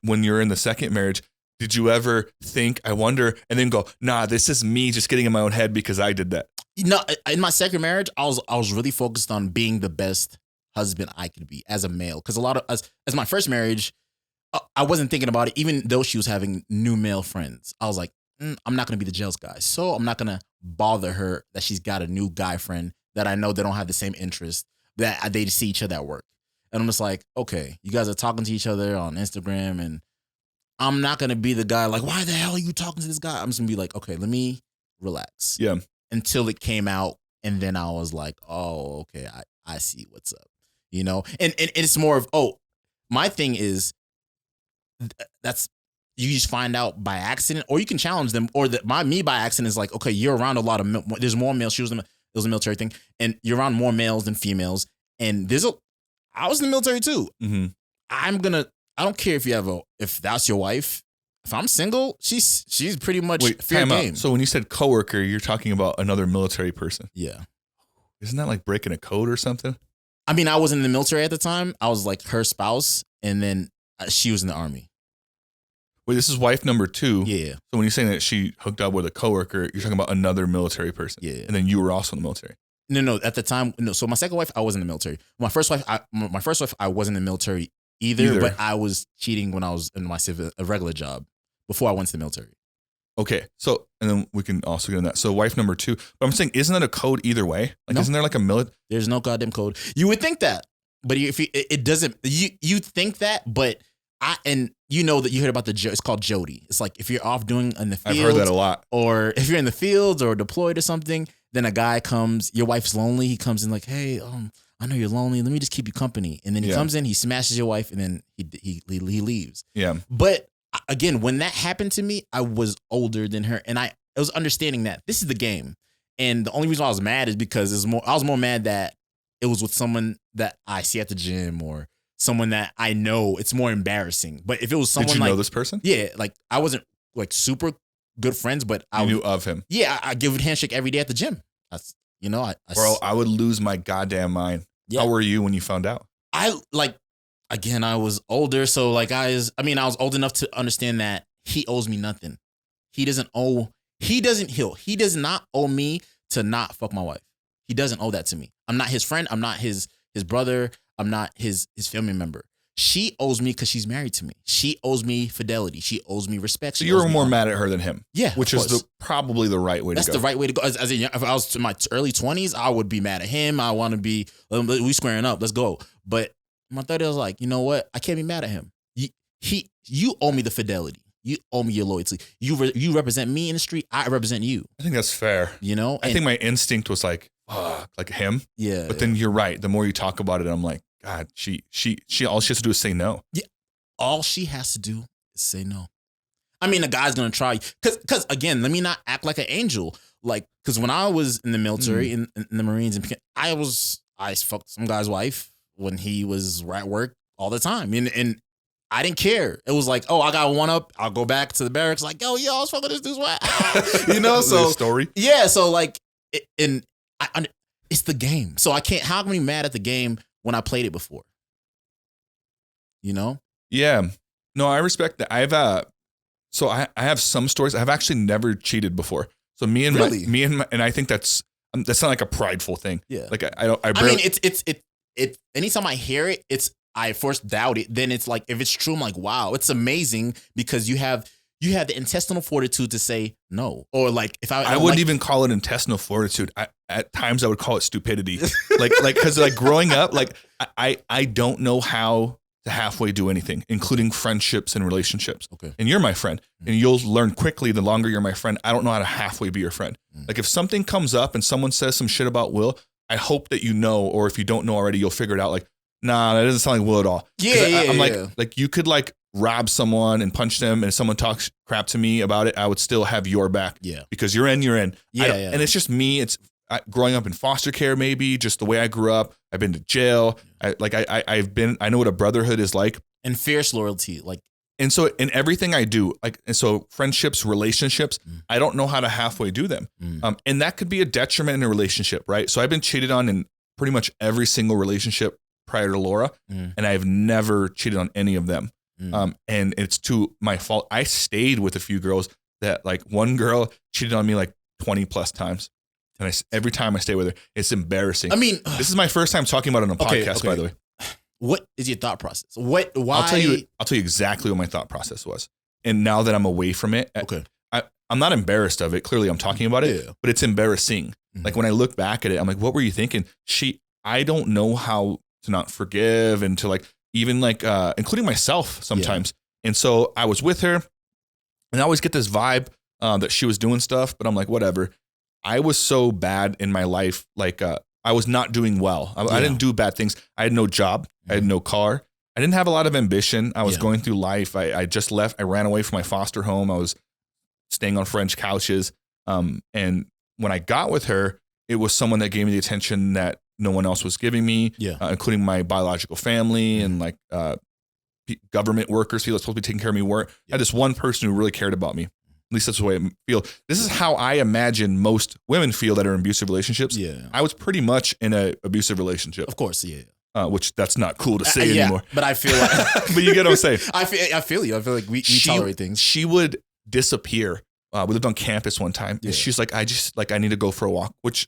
when you're in the second marriage. Did you ever think, I wonder, and then go, nah, this is me just getting in my own head because I did that? No, in my second marriage, I was really focused on being the best husband I could be as a male. Because a lot of as my first marriage, I wasn't thinking about it, even though she was having new male friends. I was like, I'm not going to be the jealous guy. So I'm not going to bother her that she's got a new guy friend that I know they don't have the same interest, that they see each other at work. And I'm just like, okay, you guys are talking to each other on Instagram and I'm not going to be the guy like, why the hell are you talking to this guy? I'm just going to be like, okay, let me relax. Yeah. Until it came out. And then I was like, oh, okay, I see what's up. You know? And it's more of, my thing is, that's, you just find out by accident, or you can challenge them, or me by accident is like, okay, you're around a lot of, there's more males. It was a military thing. And you're around more males than females. And I was in the military too. Mm-hmm. I don't care if that's your wife. If I'm single, she's pretty much fair game. So when you said coworker, you're talking about another military person. Yeah. Isn't that like breaking a code or something? I mean, I was in the military at the time. I was like her spouse, and then she was in the Army. Wait, this is wife number 2. Yeah. So when you're saying that she hooked up with a coworker, you're talking about another military person. Yeah. And then you were also in the military. No. At the time, no. So my second wife, I was in the military. My first wife, I wasn't in the military either, but I was cheating when I was in my regular job before I went to the military. Okay, so, and then we can also get in that. So wife number 2, but I'm saying, isn't that a code either way? Like, no. Isn't there like a military? There's no goddamn code. You would think that, but it doesn't, you think that, but you know that you heard about it's called Jody. It's like if you're off doing in the field. I've heard that a lot. Or if you're in the fields or deployed or something, Then a guy comes, your wife's lonely. He comes in like, hey, I know you're lonely. Let me just keep you company. And then he comes in, he smashes your wife, and then he leaves. Yeah. But again, when that happened to me, I was older than her, and I was understanding that this is the game. And the only reason why I was mad is because I was more mad that it was with someone that I see at the gym or someone that I know. It's more embarrassing. But if it was someone did you know this person? Yeah, like I wasn't like super good friends, but I knew of him. Yeah, I give a handshake every day at the gym. Bro, I would lose my goddamn mind. Yeah. How were you when you found out? I was older, so like I was old enough to understand that he owes me nothing. He does not owe me to not fuck my wife. He doesn't owe that to me. I'm not his friend. I'm not his brother. I'm not his family member. She owes me because she's married to me. She owes me fidelity. She owes me respect. So you were more mad at her than him. Yeah, which is probably the right way to go. That's the right way to go. If I was in my early 20s, I would be mad at him. I want to be, we squaring up. Let's go. But my 30s, I was like, you know what? I can't be mad at him. You owe me the fidelity. You owe me your loyalty. You represent me in the street. I represent you. I think that's fair. I think my instinct was like, fuck, like him. Yeah. But then you're right. The more you talk about it, I'm like, God, she all she has to do is say no. Yeah. All she has to do is say no. I mean, the guy's gonna try. Cause again, let me not act like an angel. Like, cause when I was in the military, in the Marines, I fucked some guy's wife when he was at work all the time. And I didn't care. It was like, oh, I got one up. I'll go back to the barracks. Like, yo, I was fucking this dude's wife. So story. Yeah. So like, it's the game. So I can't. How can I be mad at the game when I played it before? Yeah. No, I respect that. I have some stories. I've actually never cheated before. So and I think that's not like a prideful thing. Yeah. Like it's anytime I hear it, I first doubt it. Then it's like, if it's true, I'm like, wow, it's amazing because you have the intestinal fortitude to say no. Or like, if I wouldn't even call it intestinal fortitude. At times I would call it stupidity. Cause like growing up, like I don't know how to halfway do anything, including friendships and relationships. Okay. And you're my friend, and you'll learn quickly the longer you're my friend. I don't know how to halfway be your friend. Like if something comes up and someone says some shit about Will, I hope that you know, or if you don't know already, you'll figure it out. Like, nah, that doesn't sound like Will at all. I'm like you could like rob someone and punch them, and if someone talks crap to me about it, I would still have your back. Yeah. Because you're in. Yeah. And it's just me. It's growing up in foster care, maybe just the way I grew up. I've been to jail. I know what a brotherhood is like. And fierce loyalty. Like, and so in everything I do, so friendships, relationships, I don't know how to halfway do them. And that could be a detriment in a relationship, right? So I've been cheated on in pretty much every single relationship prior to Laura, and I've never cheated on any of them. And it's to my fault. I stayed with a few girls that, like, one girl cheated on me like 20 plus times. And every time I stay with her, it's embarrassing. I mean, this is my first time talking about it on a podcast, by the way. What is your thought process? Why? I'll tell you exactly what my thought process was. And now that I'm away from it, I'm not embarrassed of it. Clearly I'm talking about it, but it's embarrassing. Like when I look back at it, I'm like, what were you thinking? I don't know how to not forgive, and to like, even like, including myself sometimes. And so I was with her, and I always get this vibe that she was doing stuff, but I'm like, whatever. I was so bad in my life. Like, I was not doing well. I didn't do bad things. I had no job. I had no car. I didn't have a lot of ambition. I was going through life. I just left. I ran away from my foster home. I was staying on French couches. And when I got with her, it was someone that gave me the attention that no one else was giving me, including my biological family and like government workers, people that supposed to be taking care of me weren't. I had this one person who really cared about me. At least that's the way I feel. This is how I imagine most women feel that are in abusive relationships. Yeah. I was pretty much in an abusive relationship. Of course, which that's not cool to say anymore. But I feel like... but you get what I'm saying. I feel you. I feel like we tolerate things. She would disappear. We lived on campus one time. And she's like, I need to go for a walk, which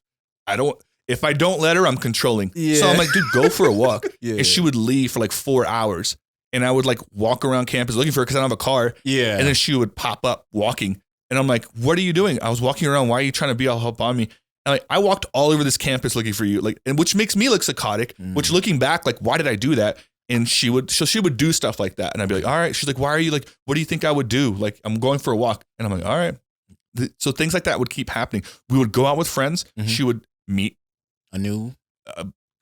if I don't let her, I'm controlling. Yeah. So I'm like, dude, go for a walk. And she would leave for like 4 hours. And I would like walk around campus looking for her because I don't have a car. Yeah. And then she would pop up walking. And I'm like, what are you doing? I was walking around. Why are you trying to be all up on me? And like, I walked all over this campus looking for you. Like, and which makes me look psychotic, which looking back, like, why did I do that? And she would do stuff like that. And I'd be like, all right. She's like, why are you like, what do you think I would do? Like, I'm going for a walk. And I'm like, all right. So things like that would keep happening. We would go out with friends. Mhm. She would meet A new.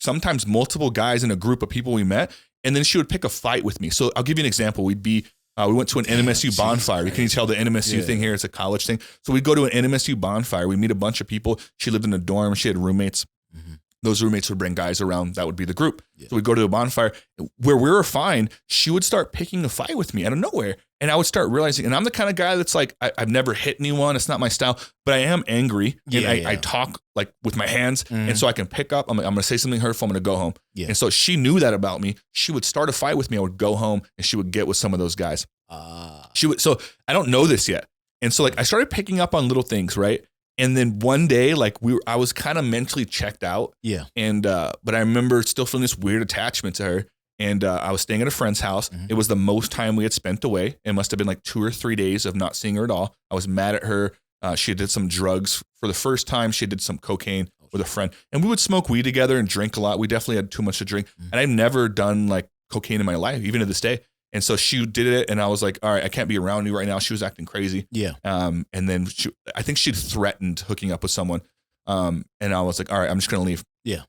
sometimes multiple guys in a group of people we met, and then she would pick a fight with me. So I'll give you an example. We went to an NMSU bonfire. Can you tell the NMSU thing here? It's a college thing. So we'd go to an NMSU bonfire. We meet a bunch of people. She lived in a dorm. She had roommates. Mhm. Those roommates would bring guys around. That would be the group. Yeah. So we'd go to a bonfire where we were fine. She would start picking a fight with me out of nowhere. And I would start realizing, and I'm the kind of guy that's like, I've never hit anyone. It's not my style, but I am angry. And I talk like with my hands. And so I can pick up, I'm going to say something hurtful. I'm going to go home. Yeah. And so she knew that about me. She would start a fight with me. I would go home and she would get with some of those guys. So I don't know this yet. And so like I started picking up on little things, right? And then one day, like I was kind of mentally checked out. Yeah. And, but I remember still feeling this weird attachment to her. And I was staying at a friend's house. Mhm. It was the most time we had spent away. It must have been like 2 or 3 days of not seeing her at all. I was mad at her. She did some drugs for the first time. She did some cocaine with a friend. And we would smoke weed together and drink a lot. We definitely had too much to drink. And I've never done like cocaine in my life, even to this day. And so she did it. And I was like, all right, I can't be around you right now. She was acting crazy. Yeah. And then I think she'd threatened hooking up with someone. And I was like, all right, I'm just going to leave. Yeah.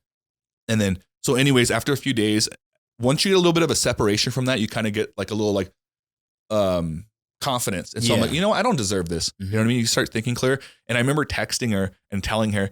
And then, so anyways, after a few days, once you get a little bit of a separation from that, you kind of get like a little like confidence. And so I'm like, you know what? I don't deserve this. You know what I mean? You start thinking clear. And I remember texting her and telling her,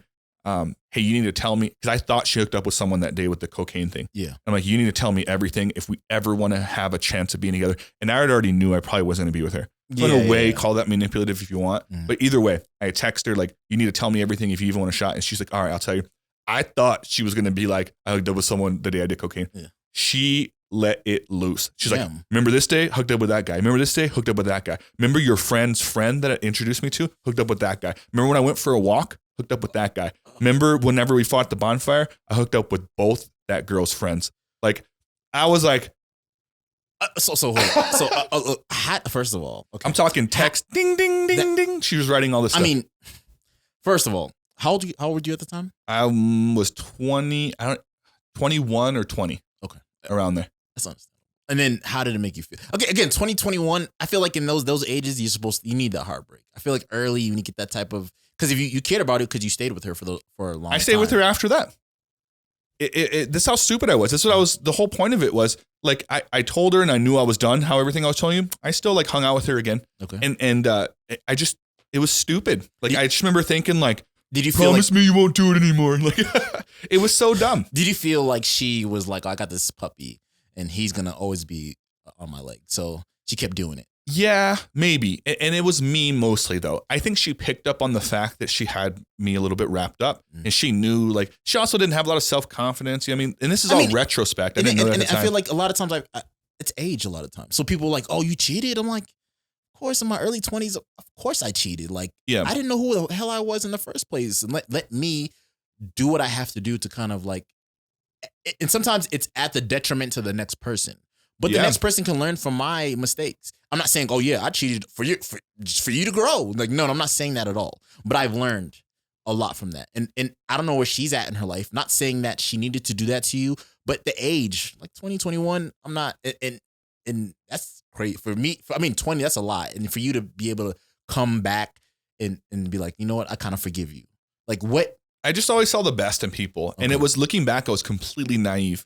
hey, you need to tell me, because I thought she hooked up with someone that day with the cocaine thing. Yeah. I'm like, you need to tell me everything if we ever want to have a chance of being together. And I already knew I probably wasn't going to be with her. So in a way, call that manipulative if you want. But either way, I text her like, you need to tell me everything if you even want a shot. And she's like, all right, I'll tell you. I thought she was going to be like, I hooked up with someone the day I did cocaine. Yeah. She let it loose. She's like, remember this day? Hooked up with that guy. Remember this day? Hooked up with that guy. Remember your friend's friend that introduced me to? Hooked up with that guy. Remember when I went for a walk? Hooked up with that guy. Remember whenever we fought at the bonfire? I hooked up with both that girl's friends. Like, I was like, hold on. So first of all, okay. I'm talking text, ding, ding, ding, ding. She was writing all this stuff. I mean, first of all, how old were you at the time? I was 21 or 20. Okay. Around there. That's understandable. And then how did it make you feel? Okay, again, 2021, I feel like in those ages, you need that heartbreak. I feel like early you need to get that type of, because if you cared about it because you stayed with her for a long time. I stayed with her after that. This is how stupid I was. This is what I was, the whole point of it was like, I told her and I knew I was done, how everything I was telling you, I still like hung out with her again. Okay. And I just, it was stupid. Like, I just remember thinking like, did you feel promise me you won't do it anymore? Like, it was so dumb. Did you feel like she was like, I got this puppy and he's going to always be on my leg? So she kept doing it. Yeah, maybe. And it was me mostly, though. I think she picked up on the fact that she had me a little bit wrapped up. And she knew, like, she also didn't have a lot of self-confidence. You know what I mean? And this is all retrospect. I didn't know that at the time. I feel like a lot of times, it's age a lot of times. So people are like, oh, you cheated? I'm like, of course, in my early 20s, of course I cheated. Like, I didn't know who the hell I was in the first place. And let me do what I have to do to kind of like, and sometimes it's at the detriment to the next person. But the next person can learn from my mistakes. I'm not saying, oh yeah, I cheated for you to grow. Like, no, I'm not saying that at all. But I've learned a lot from that. And I don't know where she's at in her life. Not saying that she needed to do that to you, but the age, like 2021, I'm not, and that's great for me. 20, that's a lot. And for you to be able to come back and be like, you know what, I kind of forgive you. Like, what? I just always saw the best in people. And it was, looking back, I was completely naive.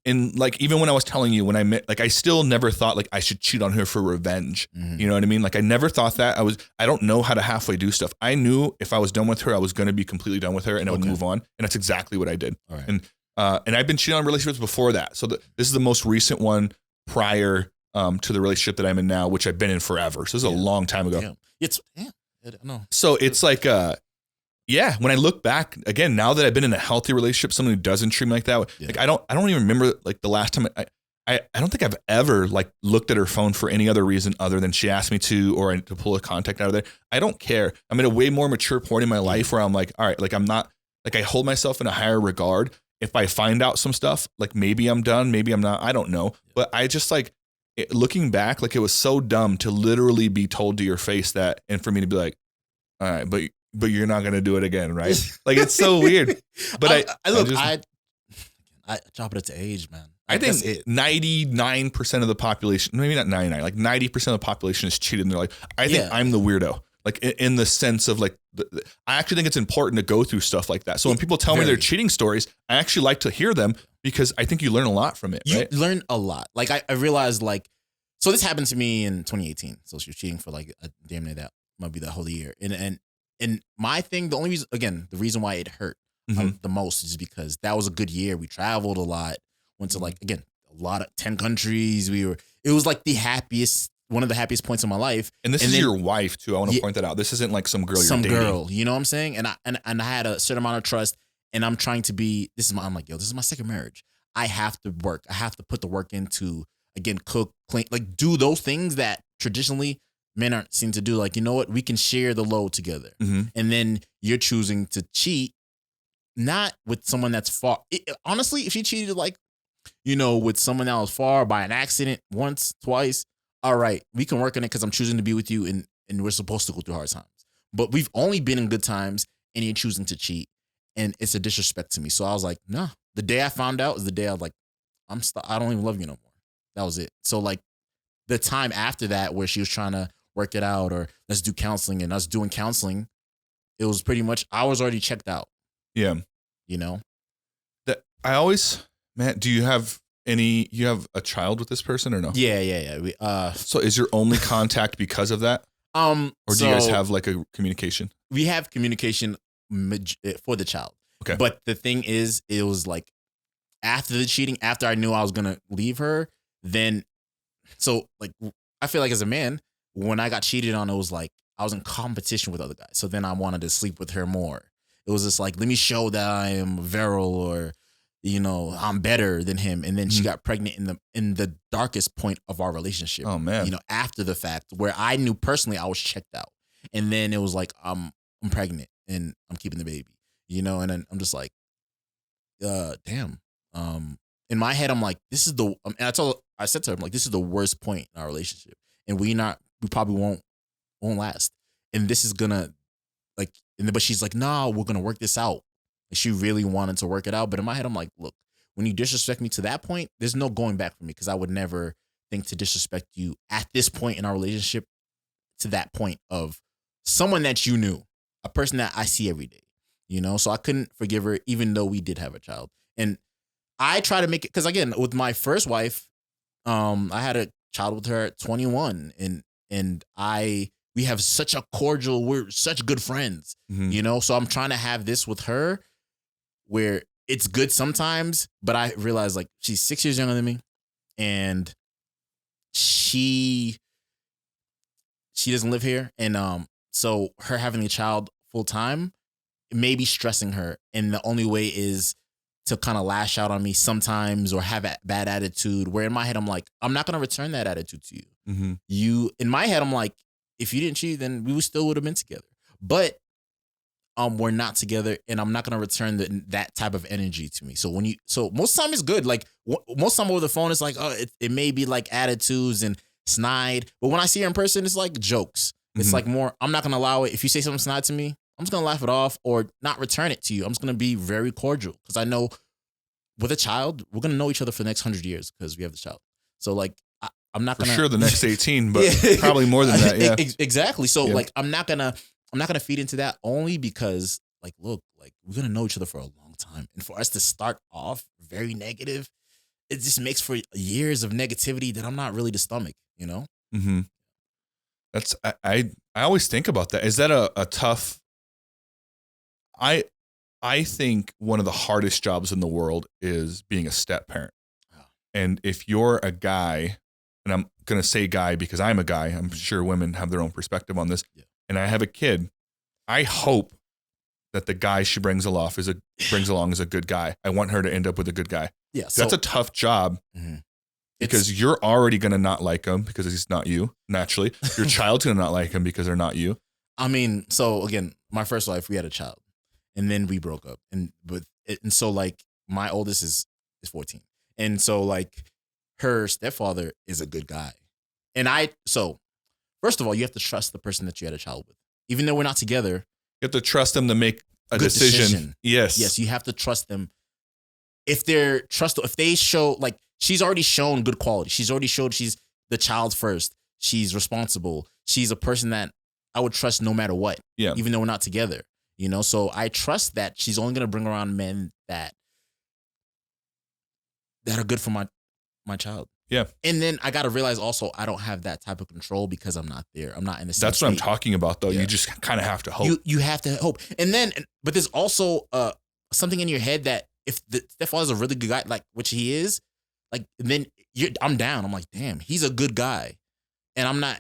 And like, even when I was telling you, when I met, like, I still never thought like I should cheat on her for revenge. You know what I mean? Like, I never thought that. I don't know how to halfway do stuff. I knew if I was done with her, I was going to be completely done with her and I would move on. And that's exactly what I did. All right. And I've been cheating on relationships before that. So this is the most recent one prior to the relationship that I'm in now, which I've been in forever. So this is a long time ago. I know. So it's like, when I look back again, now that I've been in a healthy relationship, someone who doesn't treat me like that, like I don't even remember like the last time I don't think I've ever like looked at her phone for any other reason other than she asked me to, or to pull a contact out of there. I don't care. I'm at a way more mature point in my life where I'm like, all right, like I'm not, like I hold myself in a higher regard. If I find out some stuff, like maybe I'm done, maybe I'm not, I don't know. But I just like, looking back, like it was so dumb to literally be told to your face that, and for me to be like, all right, but you're not going to do it again, right? Like, it's so weird. But I chop it to age, man. I think 99% of the population, maybe not 99, like 90% of the population is cheated in their life. I think I'm the weirdo, like in the sense of like, I actually think it's important to go through stuff like that. So when people tell me their cheating stories, I actually like to hear them because I think you learn a lot from it. You learn a lot. Like I realized like, so this happened to me in 2018. So she was cheating for like a damn near that might be the whole year. And my thing, the only reason, again, the reason why it hurt the most is because that was a good year. We traveled a lot. Went to like, again, a lot of 10 countries. It was like one of the happiest points in my life. And this is your wife too. I want to point that out. This isn't like some girl you're dating. You know what I'm saying? And I had a certain amount of trust, and I'm trying to be, I'm like, yo, this is my second marriage. I have to work. I have to put the work into, again, cook, clean, like do those things that traditionally men aren't seen to do. Like, you know what? We can share the load together. And then you're choosing to cheat, not with someone that's far. Honestly, if she cheated like, with someone that was far by an accident once, twice, all right, we can work on it because I'm choosing to be with you and we're supposed to go through hard times. But we've only been in good times and you're choosing to cheat. And it's a disrespect to me. So I was like, nah. The day I found out is the day I was like, I don't even love you no more. That was it. So like the time after that where she was trying to work it out or let's do counseling and us doing counseling, it was pretty much, I was already checked out. Yeah. Man, do you have a child with this person or no? Yeah. So is your only contact because of that? Or do you guys have like a communication? We have communication for the child. Okay. But the thing is, it was like after the cheating, after I knew I was going to leave her, then, so like, I feel like as a man, when I got cheated on, it was like, I was in competition with other guys. So then I wanted to sleep with her more. It was just like, let me show that I am virile or, I'm better than him. And then she got pregnant in the darkest point of our relationship. Oh man. After the fact where I knew personally I was checked out. And then it was like, I'm pregnant and I'm keeping the baby, and then I'm just like, damn. In my head, I'm like, this is and I said to her, I'm like, this is the worst point in our relationship. And we probably won't last. And this is gonna but she's like, no, we're gonna work this out. She really wanted to work it out. But in my head, I'm like, look, when you disrespect me to that point, there's no going back for me because I would never think to disrespect you at this point in our relationship to that point of someone that you knew, a person that I see every day, So I couldn't forgive her even though we did have a child. And I try to make it, because again, with my first wife, I had a child with her at 21 and we have such a cordial, we're such good friends, So I'm trying to have this with her where it's good sometimes, but I realize like she's 6 years younger than me and she doesn't live here. And so her having a child full time may be stressing her. And the only way is to kind of lash out on me sometimes or have a bad attitude, where in my head, I'm like, I'm not going to return that attitude to you. In my head, I'm like, if you didn't cheat, then we still would have been together. But we're not together, and I'm not gonna return that type of energy to me. So most time it's good. Like most time over the phone, it's like, oh, it may be like attitudes and snide, but when I see her in person, it's like jokes. It's like more. I'm not gonna allow it. If you say something snide to me, I'm just gonna laugh it off or not return it to you. I'm just gonna be very cordial because I know with a child, we're gonna know each other for the next 100 years because we have the child. So like, I'm not gonna for sure the next 18, but probably more than that. Yeah, exactly. So like, I'm not gonna feed into that only because like, look, like we're going to know each other for a long time. And for us to start off very negative, it just makes for years of negativity that I'm not really the stomach, That's, I always think about that. Is that a tough, I think one of the hardest jobs in the world is being a step parent. Oh. And if you're a guy, and I'm going to say guy because I'm a guy, I'm sure women have their own perspective on this. Yeah. And I have a kid, I hope that the guy she brings along is a good guy. I want her to end up with a good guy. Yeah, so that's a tough job because you're already going to not like him because he's not you, naturally. Your child's going to not like him because they're not you. I mean, so again, my first wife, we had a child and then we broke up. And so like my oldest is 14. And so like her stepfather is a good guy. And so first of all, you have to trust the person that you had a child with. Even though we're not together. You have to trust them to make a decision. Yes. Yes, you have to trust them. If they show, like, she's already shown good quality. She's already showed she's the child first. She's responsible. She's a person that I would trust no matter what. Yeah. Even though we're not together. You know, so I trust that she's only gonna bring around men that are good for my child. Yeah. And then I got to realize also I don't have that type of control because I'm not there. I'm not in the same That's what I'm talking about, though. Yeah. You just kind of have to hope. You have to hope. And then, but there's also something in your head that if the stepfather's a really good guy, like which he is, like then I'm down. I'm like, damn, he's a good guy, and I'm not.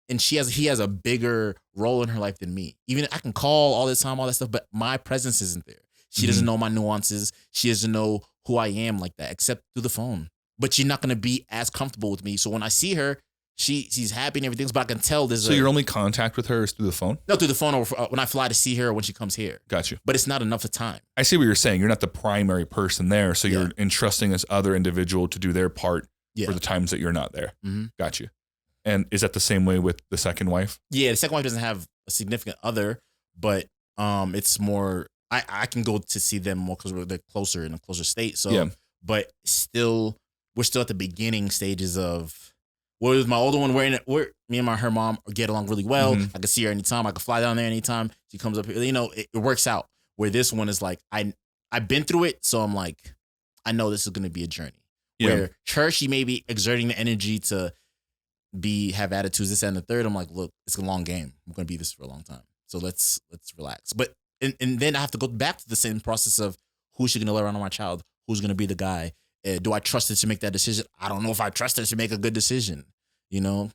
And he has a bigger role in her life than me. Even I can call all this time, all that stuff, but my presence isn't there. She doesn't know my nuances. She doesn't know who I am like that, except through the phone. But she's not going to be as comfortable with me. So when I see her, she's happy and everything. But I can tell there's So your only contact with her is through the phone? No, through the phone or when I fly to see her or when she comes here. Got you. But it's not enough of time. I see what you're saying. You're not the primary person there. So you're entrusting this other individual to do their part for the times that you're not there. Mm-hmm. Got you. And is that the same way with the second wife? Yeah, the second wife doesn't have a significant other, but it's more, I can go to see them more because they're closer in a closer state. So, but still, we're still at the beginning stages of, with my older one, me and her mom get along really well. I can see her anytime. I can fly down there anytime. She comes up here. You know, it works out. Where this one is like, I've been through it. So I'm like, I know this is going to be a journey. Where she may be exerting the energy to have attitudes, this and the third. I'm like, look, it's a long game. I'm going to be this for a long time. So let's relax. But, and then I have to go back to the same process of who's she going to let around on my child? Who's going to be the guy? Do I trust her to make that decision? I don't know if I trust her to make a good decision, you know?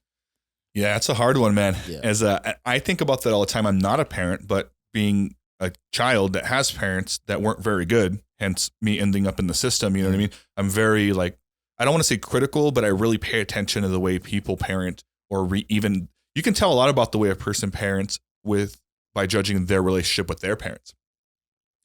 Yeah, it's a hard one, man. Yeah. I think about that all the time. I'm not a parent, but being a child that has parents that weren't very good, hence me ending up in the system, you know what I mean? I'm very like, I don't want to say critical, but I really pay attention to the way people parent or even, you can tell a lot about the way a person parents by judging their relationship with their parents.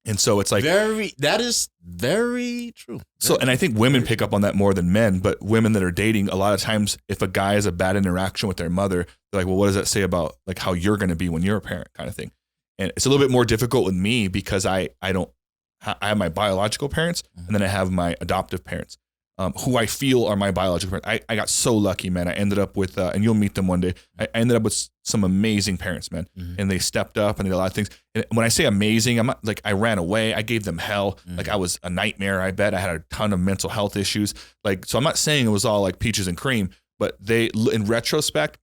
And so it's like that is very true. And I think women pick up on that more than men, but women that are dating, a lot of times if a guy has a bad interaction with their mother, they're like, well, what does that say about like how you're going to be when you're a parent kind of thing? And it's a little bit more difficult with me because I have my biological parents and then I have my adoptive parents. Who I feel are my biological parents. I got so lucky, man. I ended up with, and you'll meet them one day. I ended up with some amazing parents, man. And they stepped up and they did a lot of things. And when I say amazing, I'm not like I ran away. I gave them hell. Like I was a nightmare. I bet I had a ton of mental health issues. Like, so I'm not saying it was all like peaches and cream, but they, in retrospect,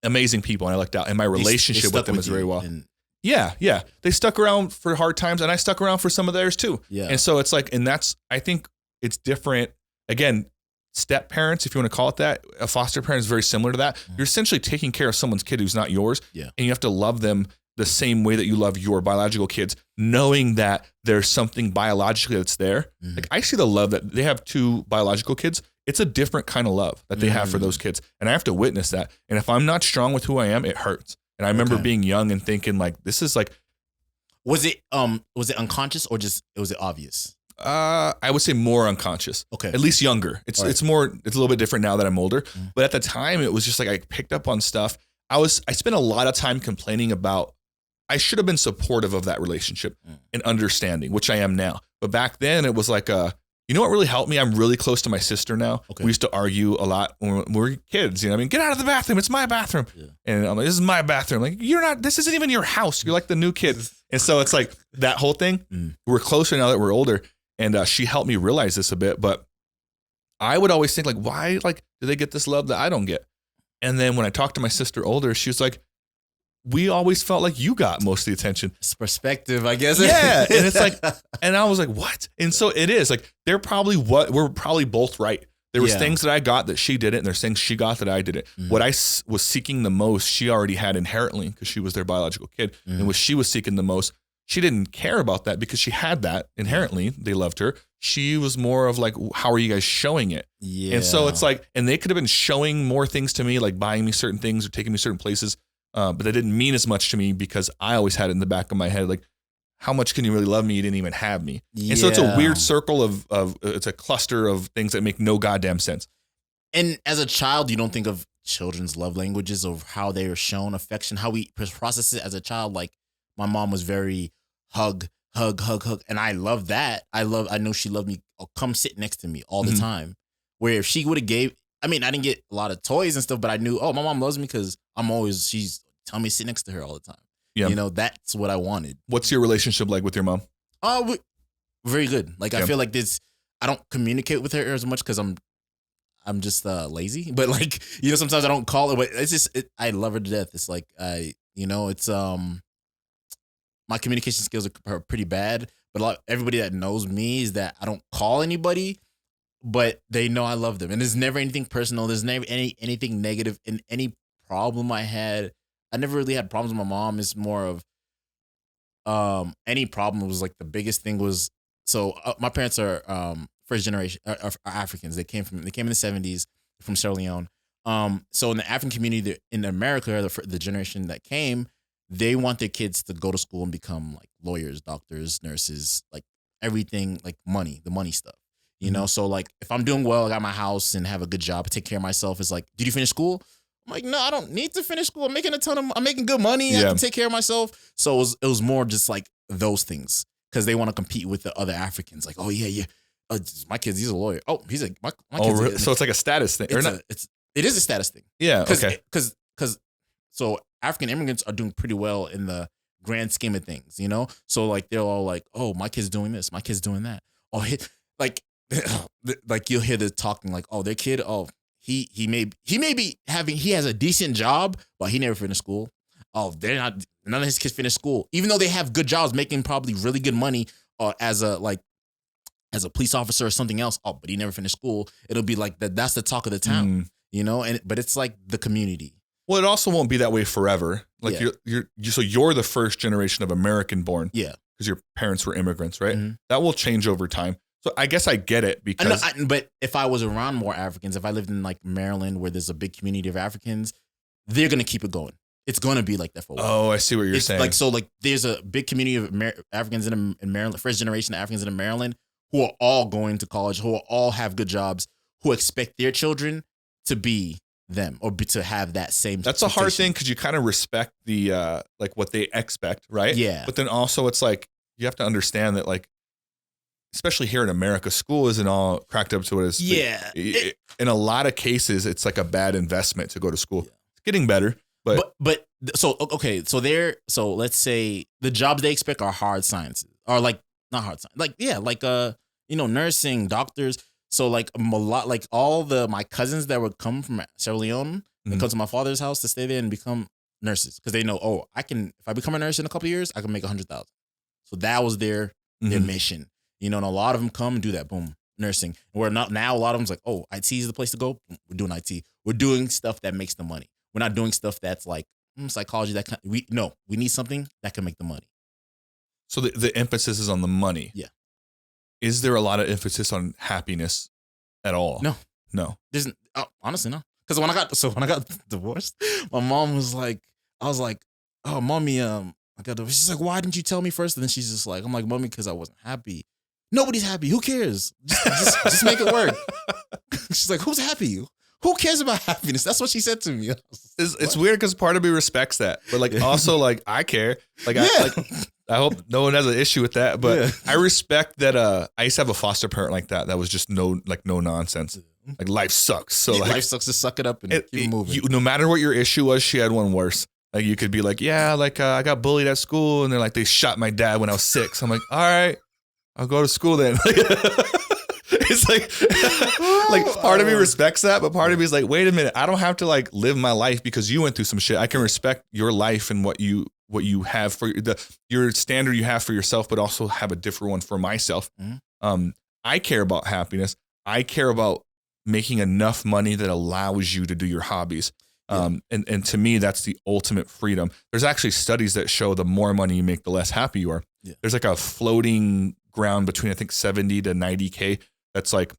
amazing people. And I lucked out. And my relationship with them is very well. Yeah. They stuck around for hard times and I stuck around for some of theirs too. Yeah. And so it's like, and that's, I think it's different. Again, step parents, if you want to call it that, a foster parent is very similar to that. You're essentially taking care of someone's kid who's not yours. Yeah. And you have to love them the same way that you love your biological kids, knowing that there's something biologically that's there. Like I see the love that they have 2 biological kids. It's a different kind of love that they have for those kids. And I have to witness that. And if I'm not strong with who I am, it hurts. And I remember being young and thinking like, this is like. Was it unconscious or just, was it obvious? I would say more unconscious. Okay. At least younger. It's a little bit different now that I'm older. But at the time it was just like I picked up on stuff. I spent a lot of time complaining about I should have been supportive of that relationship and understanding, which I am now. But back then it was like you know what really helped me? I'm really close to my sister now. Okay. We used to argue a lot when we were kids. You know what I mean? Get out of the bathroom. It's my bathroom. Yeah. And I'm like, this is my bathroom. Like, this isn't even your house. You're like the new kid. And so it's like that whole thing. We're closer now that we're older. And she helped me realize this a bit, but I would always think like, why, like, do they get this love that I don't get? And then when I talked to my sister older, she was like, we always felt like you got most of the attention. It's perspective, I guess. Yeah. And it's like, and I was like, what? And so it is like, we're probably both right. There was things that I got that she didn't, and there's things she got that I didn't. What I was seeking the most, she already had inherently because she was their biological kid. And what she was seeking the most, she didn't care about that because she had that inherently. They loved her. She was more of like, how are you guys showing it? Yeah. And so it's like, and they could have been showing more things to me, like buying me certain things or taking me certain places. But that didn't mean as much to me because I always had it in the back of my head, like, how much can you really love me? You didn't even have me. Yeah. And so it's a weird circle of it's a cluster of things that make no goddamn sense. And as a child, you don't think of children's love languages or how they are shown affection, how we process it as a child. Like my mom was very hug. And I love that. I know she loved me. Oh, come sit next to me all the time. Where if she would have gave, I mean, I didn't get a lot of toys and stuff, but I knew, oh, my mom loves me because she's telling me to sit next to her all the time. Yeah. You know, that's what I wanted. What's your relationship like with your mom? Very good. Like, I feel like I don't communicate with her as much because I'm just lazy. But like, you know, sometimes I don't call her, but it's just, I love her to death. It's like, it's, my communication skills are pretty bad, but everybody that knows me is that I don't call anybody, but they know I love them. And there's never anything personal. There's never anything negative in any problem I had. I never really had problems with my mom. It's more of any problem was like the biggest thing was, so my parents are first generation are Africans. They came in the 70s from Sierra Leone. So in the African community in America, the generation that came, they want their kids to go to school and become like lawyers, doctors, nurses, like everything, like the money stuff. You know, so like if I'm doing well, I got my house and have a good job, take care of myself. It's like, did you finish school? I'm like, no, I don't need to finish school. I'm making I'm making good money. I can take care of myself. So it was more just like those things because they want to compete with the other Africans. Like, oh yeah. My kid's, he's a lawyer. Oh, he's like, my kid's really? So it's like a status thing. It is a status thing. Yeah. Okay. Because so African immigrants are doing pretty well in the grand scheme of things, you know? So like, they're all like, oh, my kid's doing this. My kid's doing that. Oh, like you'll hear the talking like, oh, their kid, oh, he may be he has a decent job, but he never finished school. Oh, none of his kids finished school, even though they have good jobs, making probably really good money as a police officer or something else. Oh, but he never finished school. It'll be like that. That's the talk of the town, you know. But it's like the community. Well, it also won't be that way forever. Like you're the first generation of American born. Yeah, because your parents were immigrants, right? Mm-hmm. That will change over time. So I guess I get it because. But if I was around more Africans, if I lived in like Maryland where there's a big community of Africans, they're gonna keep it going. It's gonna be like that for a while. Oh, I see what you're saying. Like so, like there's a big community of Africans in Maryland, first generation Africans in Maryland, who are all going to college, who all have good jobs, who expect their children to be them or to have that same. That's a hard thing because you kind of respect the like what they expect, right? Yeah. But then also it's like you have to understand that like, especially here in America, school isn't all cracked up to what it is. Yeah. In a lot of cases, it's like a bad investment to go to school. Yeah. It's getting better, but so okay, so let's say the jobs they expect are hard sciences, or like not hard science, like nursing, doctors. So like a lot, like all my cousins that would come from Sierra Leone and come to my father's house to stay there and become nurses because they know, oh, if I become a nurse in a couple of years, I can make $100,000. So that was their mission, you know. And a lot of them come and do that, boom, nursing. And we're not now. A lot of them's like, oh, IT is the place to go. We're doing IT. We're doing stuff that makes the money. We're not doing stuff that's like psychology. We need something that can make the money. So the emphasis is on the money. Yeah. Is there a lot of emphasis on happiness at all? No. There's honestly no. Because when I got divorced, my mom was like, I was like, oh, mommy, I got divorced. She's like, why didn't you tell me first? And then she's just like, I'm like, mommy, because I wasn't happy. Nobody's happy. Who cares? Just make it work. She's like, who's happy? Who cares about happiness? That's what she said to me. It's weird because part of me respects that, but like also like I care. Like I hope no one has an issue with that, but I respect that. I used to have a foster parent like that. That was just no nonsense. Like life sucks. So like life sucks. To suck it up and keep moving. No matter what your issue was, she had one worse. Like you could be like, yeah, like I got bullied at school, and they're like they shot my dad when I was 6. I'm like, all right, I'll go to school then. It's like part of me respects that, but part of me is like, wait a minute, I don't have to like live my life because you went through some shit. I can respect your life and what you have for your standard you have for yourself, but also have a different one for myself. Mm-hmm. I care about happiness. I care about making enough money that allows you to do your hobbies. And to me, that's the ultimate freedom. There's actually studies that show the more money you make, the less happy you are. Yeah. There's like a floating ground between, I think, 70 to 90K. That's like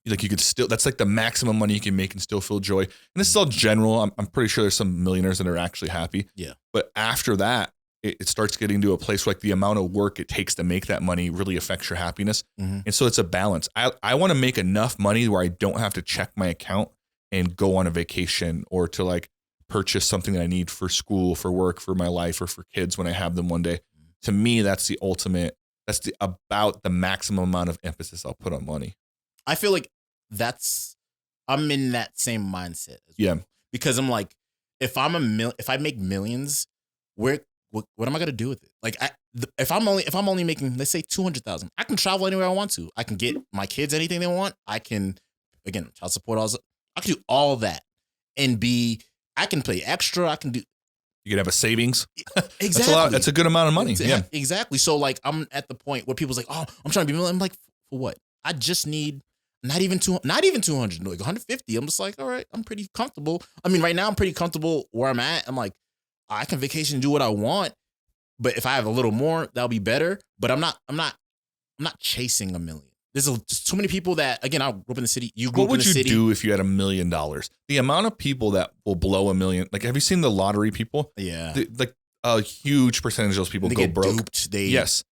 you could still, that's like the maximum money you can make and still feel joy. And this is all general. I'm pretty sure there's some millionaires that are actually happy. Yeah. But after that, it starts getting to a place where like the amount of work it takes to make that money really affects your happiness. Mm-hmm. And so it's a balance. I want to make enough money where I don't have to check my account and go on a vacation or to like purchase something that I need for school, for work, for my life, or for kids when I have them one day. To me, that's the ultimate. That's about the maximum amount of emphasis I'll put on money. I feel like I'm in that same mindset. Yeah. Because I'm like, if I make millions, what am I gonna do with it? Like, if I'm only making, let's say 200,000, I can travel anywhere I want to. I can get my kids anything they want. I can, again, child support, I can do all that and I can play extra. I can do. You could have a savings. Exactly. That's a good amount of money. Yeah, exactly. So like, I'm at the point where people's like, oh, I'm trying to be million. I'm like, for what? I just need not even 200, like 150. I'm just like, all right, I'm pretty comfortable. I mean, right now I'm pretty comfortable where I'm at. I'm like, I can vacation and do what I want, but if I have a little more, that'll be better. But I'm not chasing a million. There's just too many people that, again, I grew up in the city. You grew up in the city. What would you do if you had $1 million? The amount of people that will blow $1 million. Like, have you seen the lottery people? Yeah. Like a huge percentage of those people go broke. Duped. They just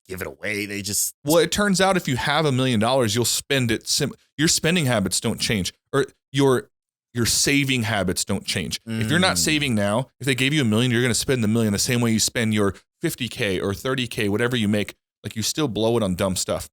give it away. They just. Well, it turns out if you have $1 million, you'll spend it. Your spending habits don't change, or your saving habits don't change. If you're not saving now, if they gave you $1 million, you're going to spend the $1 million the same way you spend your $50K or $30K, whatever you make. Like, you still blow it on dumb stuff.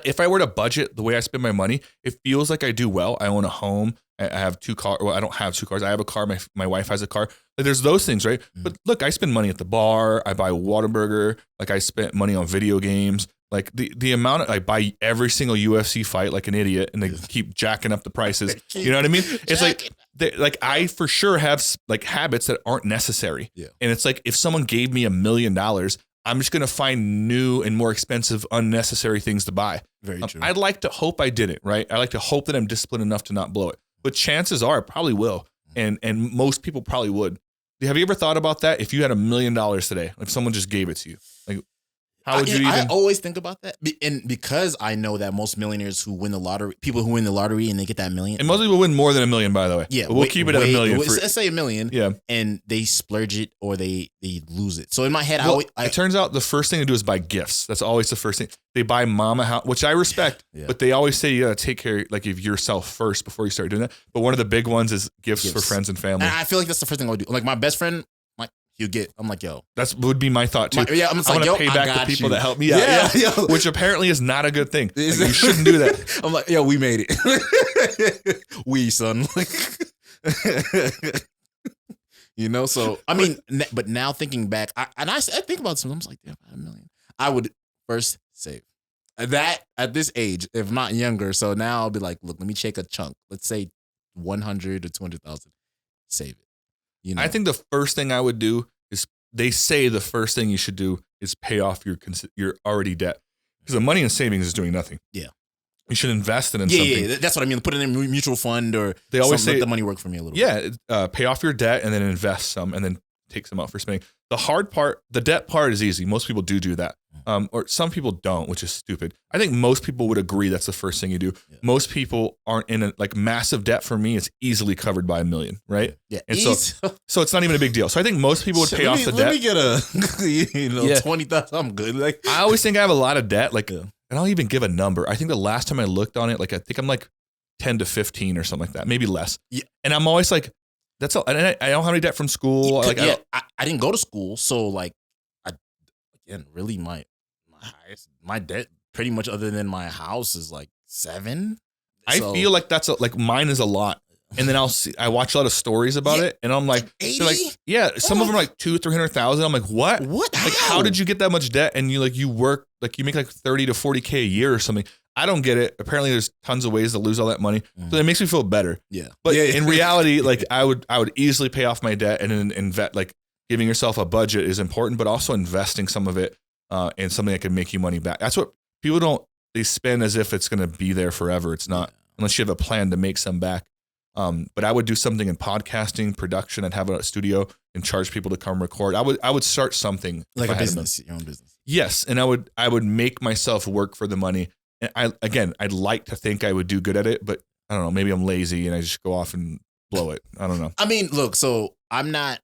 If I were to budget the way I spend my money, it feels like I do well. I own a home. I have 2 cars. Well, I don't have 2 cars. I have a car. My wife has a car. Like, there's those things, right? But look, I spend money at the bar. I buy Whataburger. Like, I spent money on video games. Like, the amount I buy every single UFC fight like an idiot, and they keep jacking up the prices. You know what I mean? It's like I for sure have like habits that aren't necessary. Yeah. And it's like, if someone gave me $1 million, I'm just going to find new and more expensive, unnecessary things to buy. Very true. I'd like to hope I didn't, right? I like to hope that I'm disciplined enough to not blow it. But chances are I probably will. And most people probably would. Have you ever thought about that? If you had $1 million today, if someone just gave it to you, like, how would you even? I always think about that. And because I know that most millionaires who win the lottery, people who win the lottery and they get that $1 million. And most people win more than $1 million, by the way. Yeah. But we'll keep it at $1 million. Let's say $1 million. Yeah. And they splurge it or they lose it. So in my head, it turns out the first thing to do is buy gifts. That's always the first thing. They buy mama house, which I respect, but they always say you got to take care like of yourself first before you start doing that. But one of the big ones is gifts for friends and family. And I feel like that's the first thing I would do. Like, my best friend, he'll get. I'm like, yo. That would be my thought too. I'm just like, yo, pay back the people that helped me. Yeah. Which apparently is not a good thing. Like, you shouldn't do that. I'm like, yo, we made it. Son. You know, so I mean, but now thinking back, I think about something. I'm just like, damn, I had $1 million. I would first save that at this age, if not younger. So now I'll be like, look, let me take a chunk. Let's say 100 to 200,000. Save it. You know? I think the first thing I would do is, they say the first thing you should do is pay off your already debt, because the money in savings is doing nothing. Yeah, you should invest it in something. Yeah, that's what I mean. Put it in a mutual fund, or they always say let the money work for me a little bit. Yeah, pay off your debt and then invest some, and then take some out for spending. The hard part, the debt part, is easy. Most people do that. Or some people don't, which is stupid. I think most people would agree that's the first thing you do. Yeah. Most people aren't in a massive debt. For me, it's easily covered by $1 million, right? Yeah. And so it's not even a big deal. So I think most people would pay off the debt. Let me get 20,000. I'm good. Like, I always think I have a lot of debt. Like, and I'll even give a number. I think the last time I looked on it, I think I'm 10 to 15 or something like that, maybe less. Yeah. And I'm always like, that's all. And I don't have any debt from school. I didn't go to school, so really my debt, pretty much other than my house, is 7. I feel like that's mine is a lot. And then I watch a lot of stories about it, and I'm like, 80? Some of them are 200,000-300,000. I'm like, what? What? How did you get that much debt? And you work, you make 30 to 40K a year or something. I don't get it. Apparently there's tons of ways to lose all that money. So it makes me feel better. Yeah. But in reality, I would easily pay off my debt, and then invest. Giving yourself a budget is important, but also investing some of it in something that can make you money back. That's what people don't, they spend as if it's going to be there forever. It's not, unless you have a plan to make some back. But I would do something in podcasting, production. I'd have a studio and charge people to come record. I would start something, like a business, your own business. Yes. And I would make myself work for the money. And I'd like to think I would do good at it, but I don't know, maybe I'm lazy and I just go off and blow it. I don't know. I mean, look, so I don't have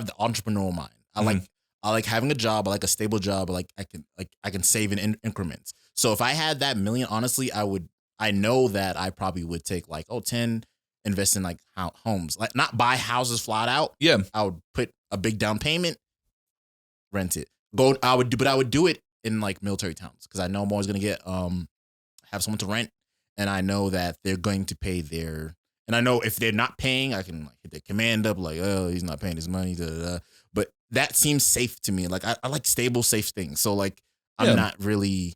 the entrepreneurial mind. I like having a job. I like a stable job. I can save in increments. So if I had that $1 million, honestly, I know that I probably would take 10, invest in homes, not buy houses flat out. Yeah. I would put a big down payment, rent it. I would do it in military towns, because I know I'm always going to get have someone to rent, and I know that they're going to pay their. And I know if they're not paying, I can like hit the command up like, oh, he's not paying his money. Da, da, da. But that seems safe to me. Like I like stable, safe things. So like I'm not really,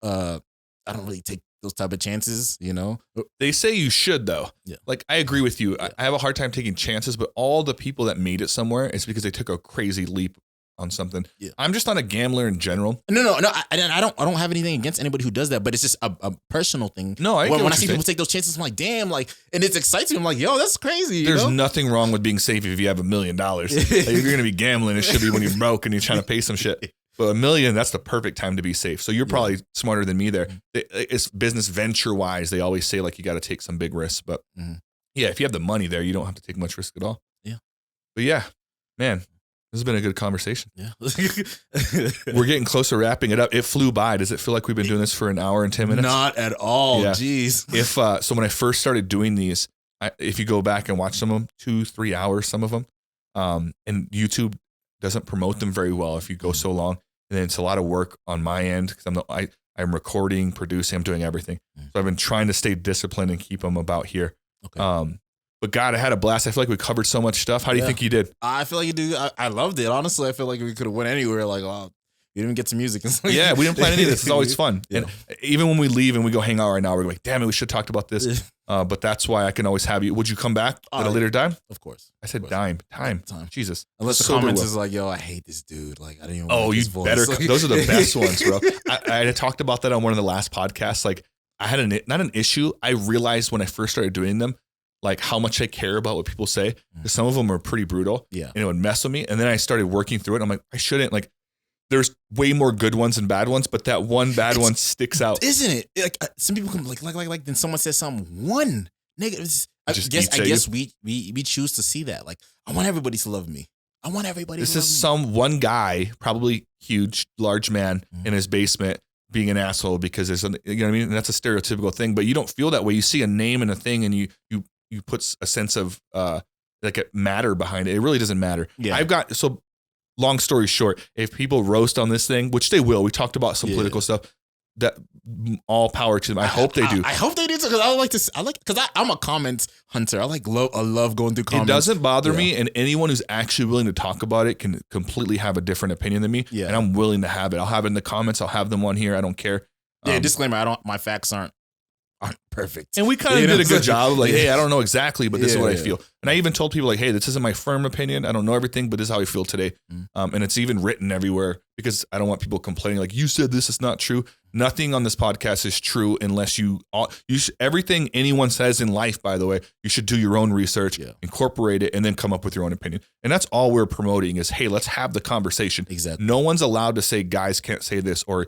I don't really take those type of chances. You know, they say you should though. Yeah. Like I agree with you. I have a hard time taking chances, but all the people that made it somewhere, it's because they took a crazy leap on something. Yeah. I'm just not a gambler in general. No. I don't have anything against anybody who does that, but it's just a personal thing. No, when I see people take those chances, I'm like, damn, like, and it's exciting. I'm like, yo, that's crazy. There's nothing wrong with being safe if you have $1 million. Like, if you're going to be gambling, it should be when you're broke and you're trying to pay some shit. But $1 million, that's the perfect time to be safe. So you're probably smarter than me there. It's business venture wise. They always say like you got to take some big risks, but yeah, if you have the money there, you don't have to take much risk at all. Yeah. But yeah, man. This has been a good conversation. Yeah. We're getting close to wrapping it up. It flew by. Does it feel like we've been doing this for an hour and 10 minutes? Not at all. Yeah. Jeez. If so when I first started doing these, if you go back and watch some of them, 2-3 hours, some of them, and YouTube doesn't promote them very well if you go so long. And then it's a lot of work on my end because I'm recording, producing, I'm doing everything. So I've been trying to stay disciplined and keep them about here. Okay. But God, I had a blast. I feel like we covered so much stuff. How do you think you did? I feel like you do. I loved it. Honestly, I feel like we could have went anywhere. Like, oh, you didn't even get some music. Yeah, we didn't plan any of this. It's always fun. Yeah. And even when we leave and we go hang out right now, we're like, damn it, we should have talked about this. But that's why I can always have you. Would you come back at a later time? Of course. I said time. Jesus. Unless the comments is like, yo, I hate this dude. Like, I didn't even like his voice. Better. Those are the best ones, bro. I had talked about that on one of the last podcasts. Like, I had not an issue. I realized when I first started doing them, like how much I care about what people say. Because some of them are pretty brutal. Yeah. And it would mess with me. And then I started working through it. And I'm like, I shouldn't. Like, there's way more good ones than bad ones, but that one bad one sticks out. Isn't it? Like some people come like then someone says something one negative. I guess we choose to see that. Like, I want everybody to love me. I want everybody to love me. This is one guy, probably huge, large man in his basement being an asshole because there's you know what I mean? And that's a stereotypical thing, but you don't feel that way. You see a name and a thing and you put a sense of like a matter behind it. It really doesn't matter. Yeah. Long story short, if people roast on this thing, which they will, we talked about some political stuff, that all power to them. I hope they do. I hope they do too, because because I'm a comment hunter. I love going through comments. It doesn't bother me, and anyone who's actually willing to talk about it can completely have a different opinion than me. Yeah. And I'm willing to have it. I'll have it in the comments. I'll have them on here. I don't care. Disclaimer: my facts aren't perfect. And we kind of did a good job of like, hey, I don't know exactly, but this is what I feel. And I even told people like, hey, this isn't my firm opinion. I don't know everything, but this is how I feel today. And it's even written everywhere because I don't want people complaining like, you said this is not true. Nothing on this podcast is true unless everything anyone says in life, by the way, you should do your own research, incorporate it, and then come up with your own opinion. And that's all we're promoting is, hey, let's have the conversation. Exactly. No one's allowed to say guys can't say this or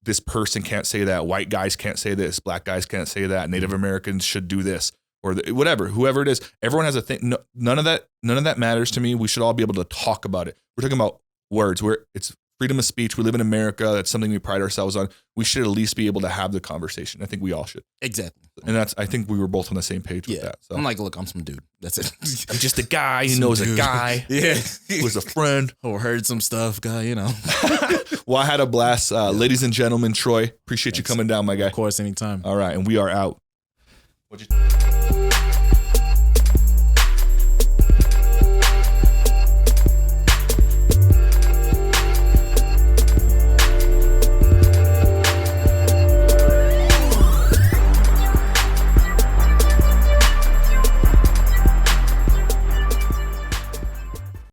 this person can't say that. White guys can't say this. Black guys can't say that. Native Americans should do this or whatever, whoever it is. Everyone has a thing. No, none of that matters to me. We should all be able to talk about it. We're talking about words where it's freedom of speech. We live in America. That's something we pride ourselves on. We should at least be able to have the conversation. I think we all should. Exactly. And I think we were both on the same page with that. So I'm like, look, I'm some dude. That's it. I'm just a guy who knows a guy. Yeah. Who's a friend. Or heard some stuff, guy, you know. Well, I had a blast. Ladies and gentlemen, Troy, appreciate you coming down, my guy. Of course, anytime. All right. And we are out. What'd you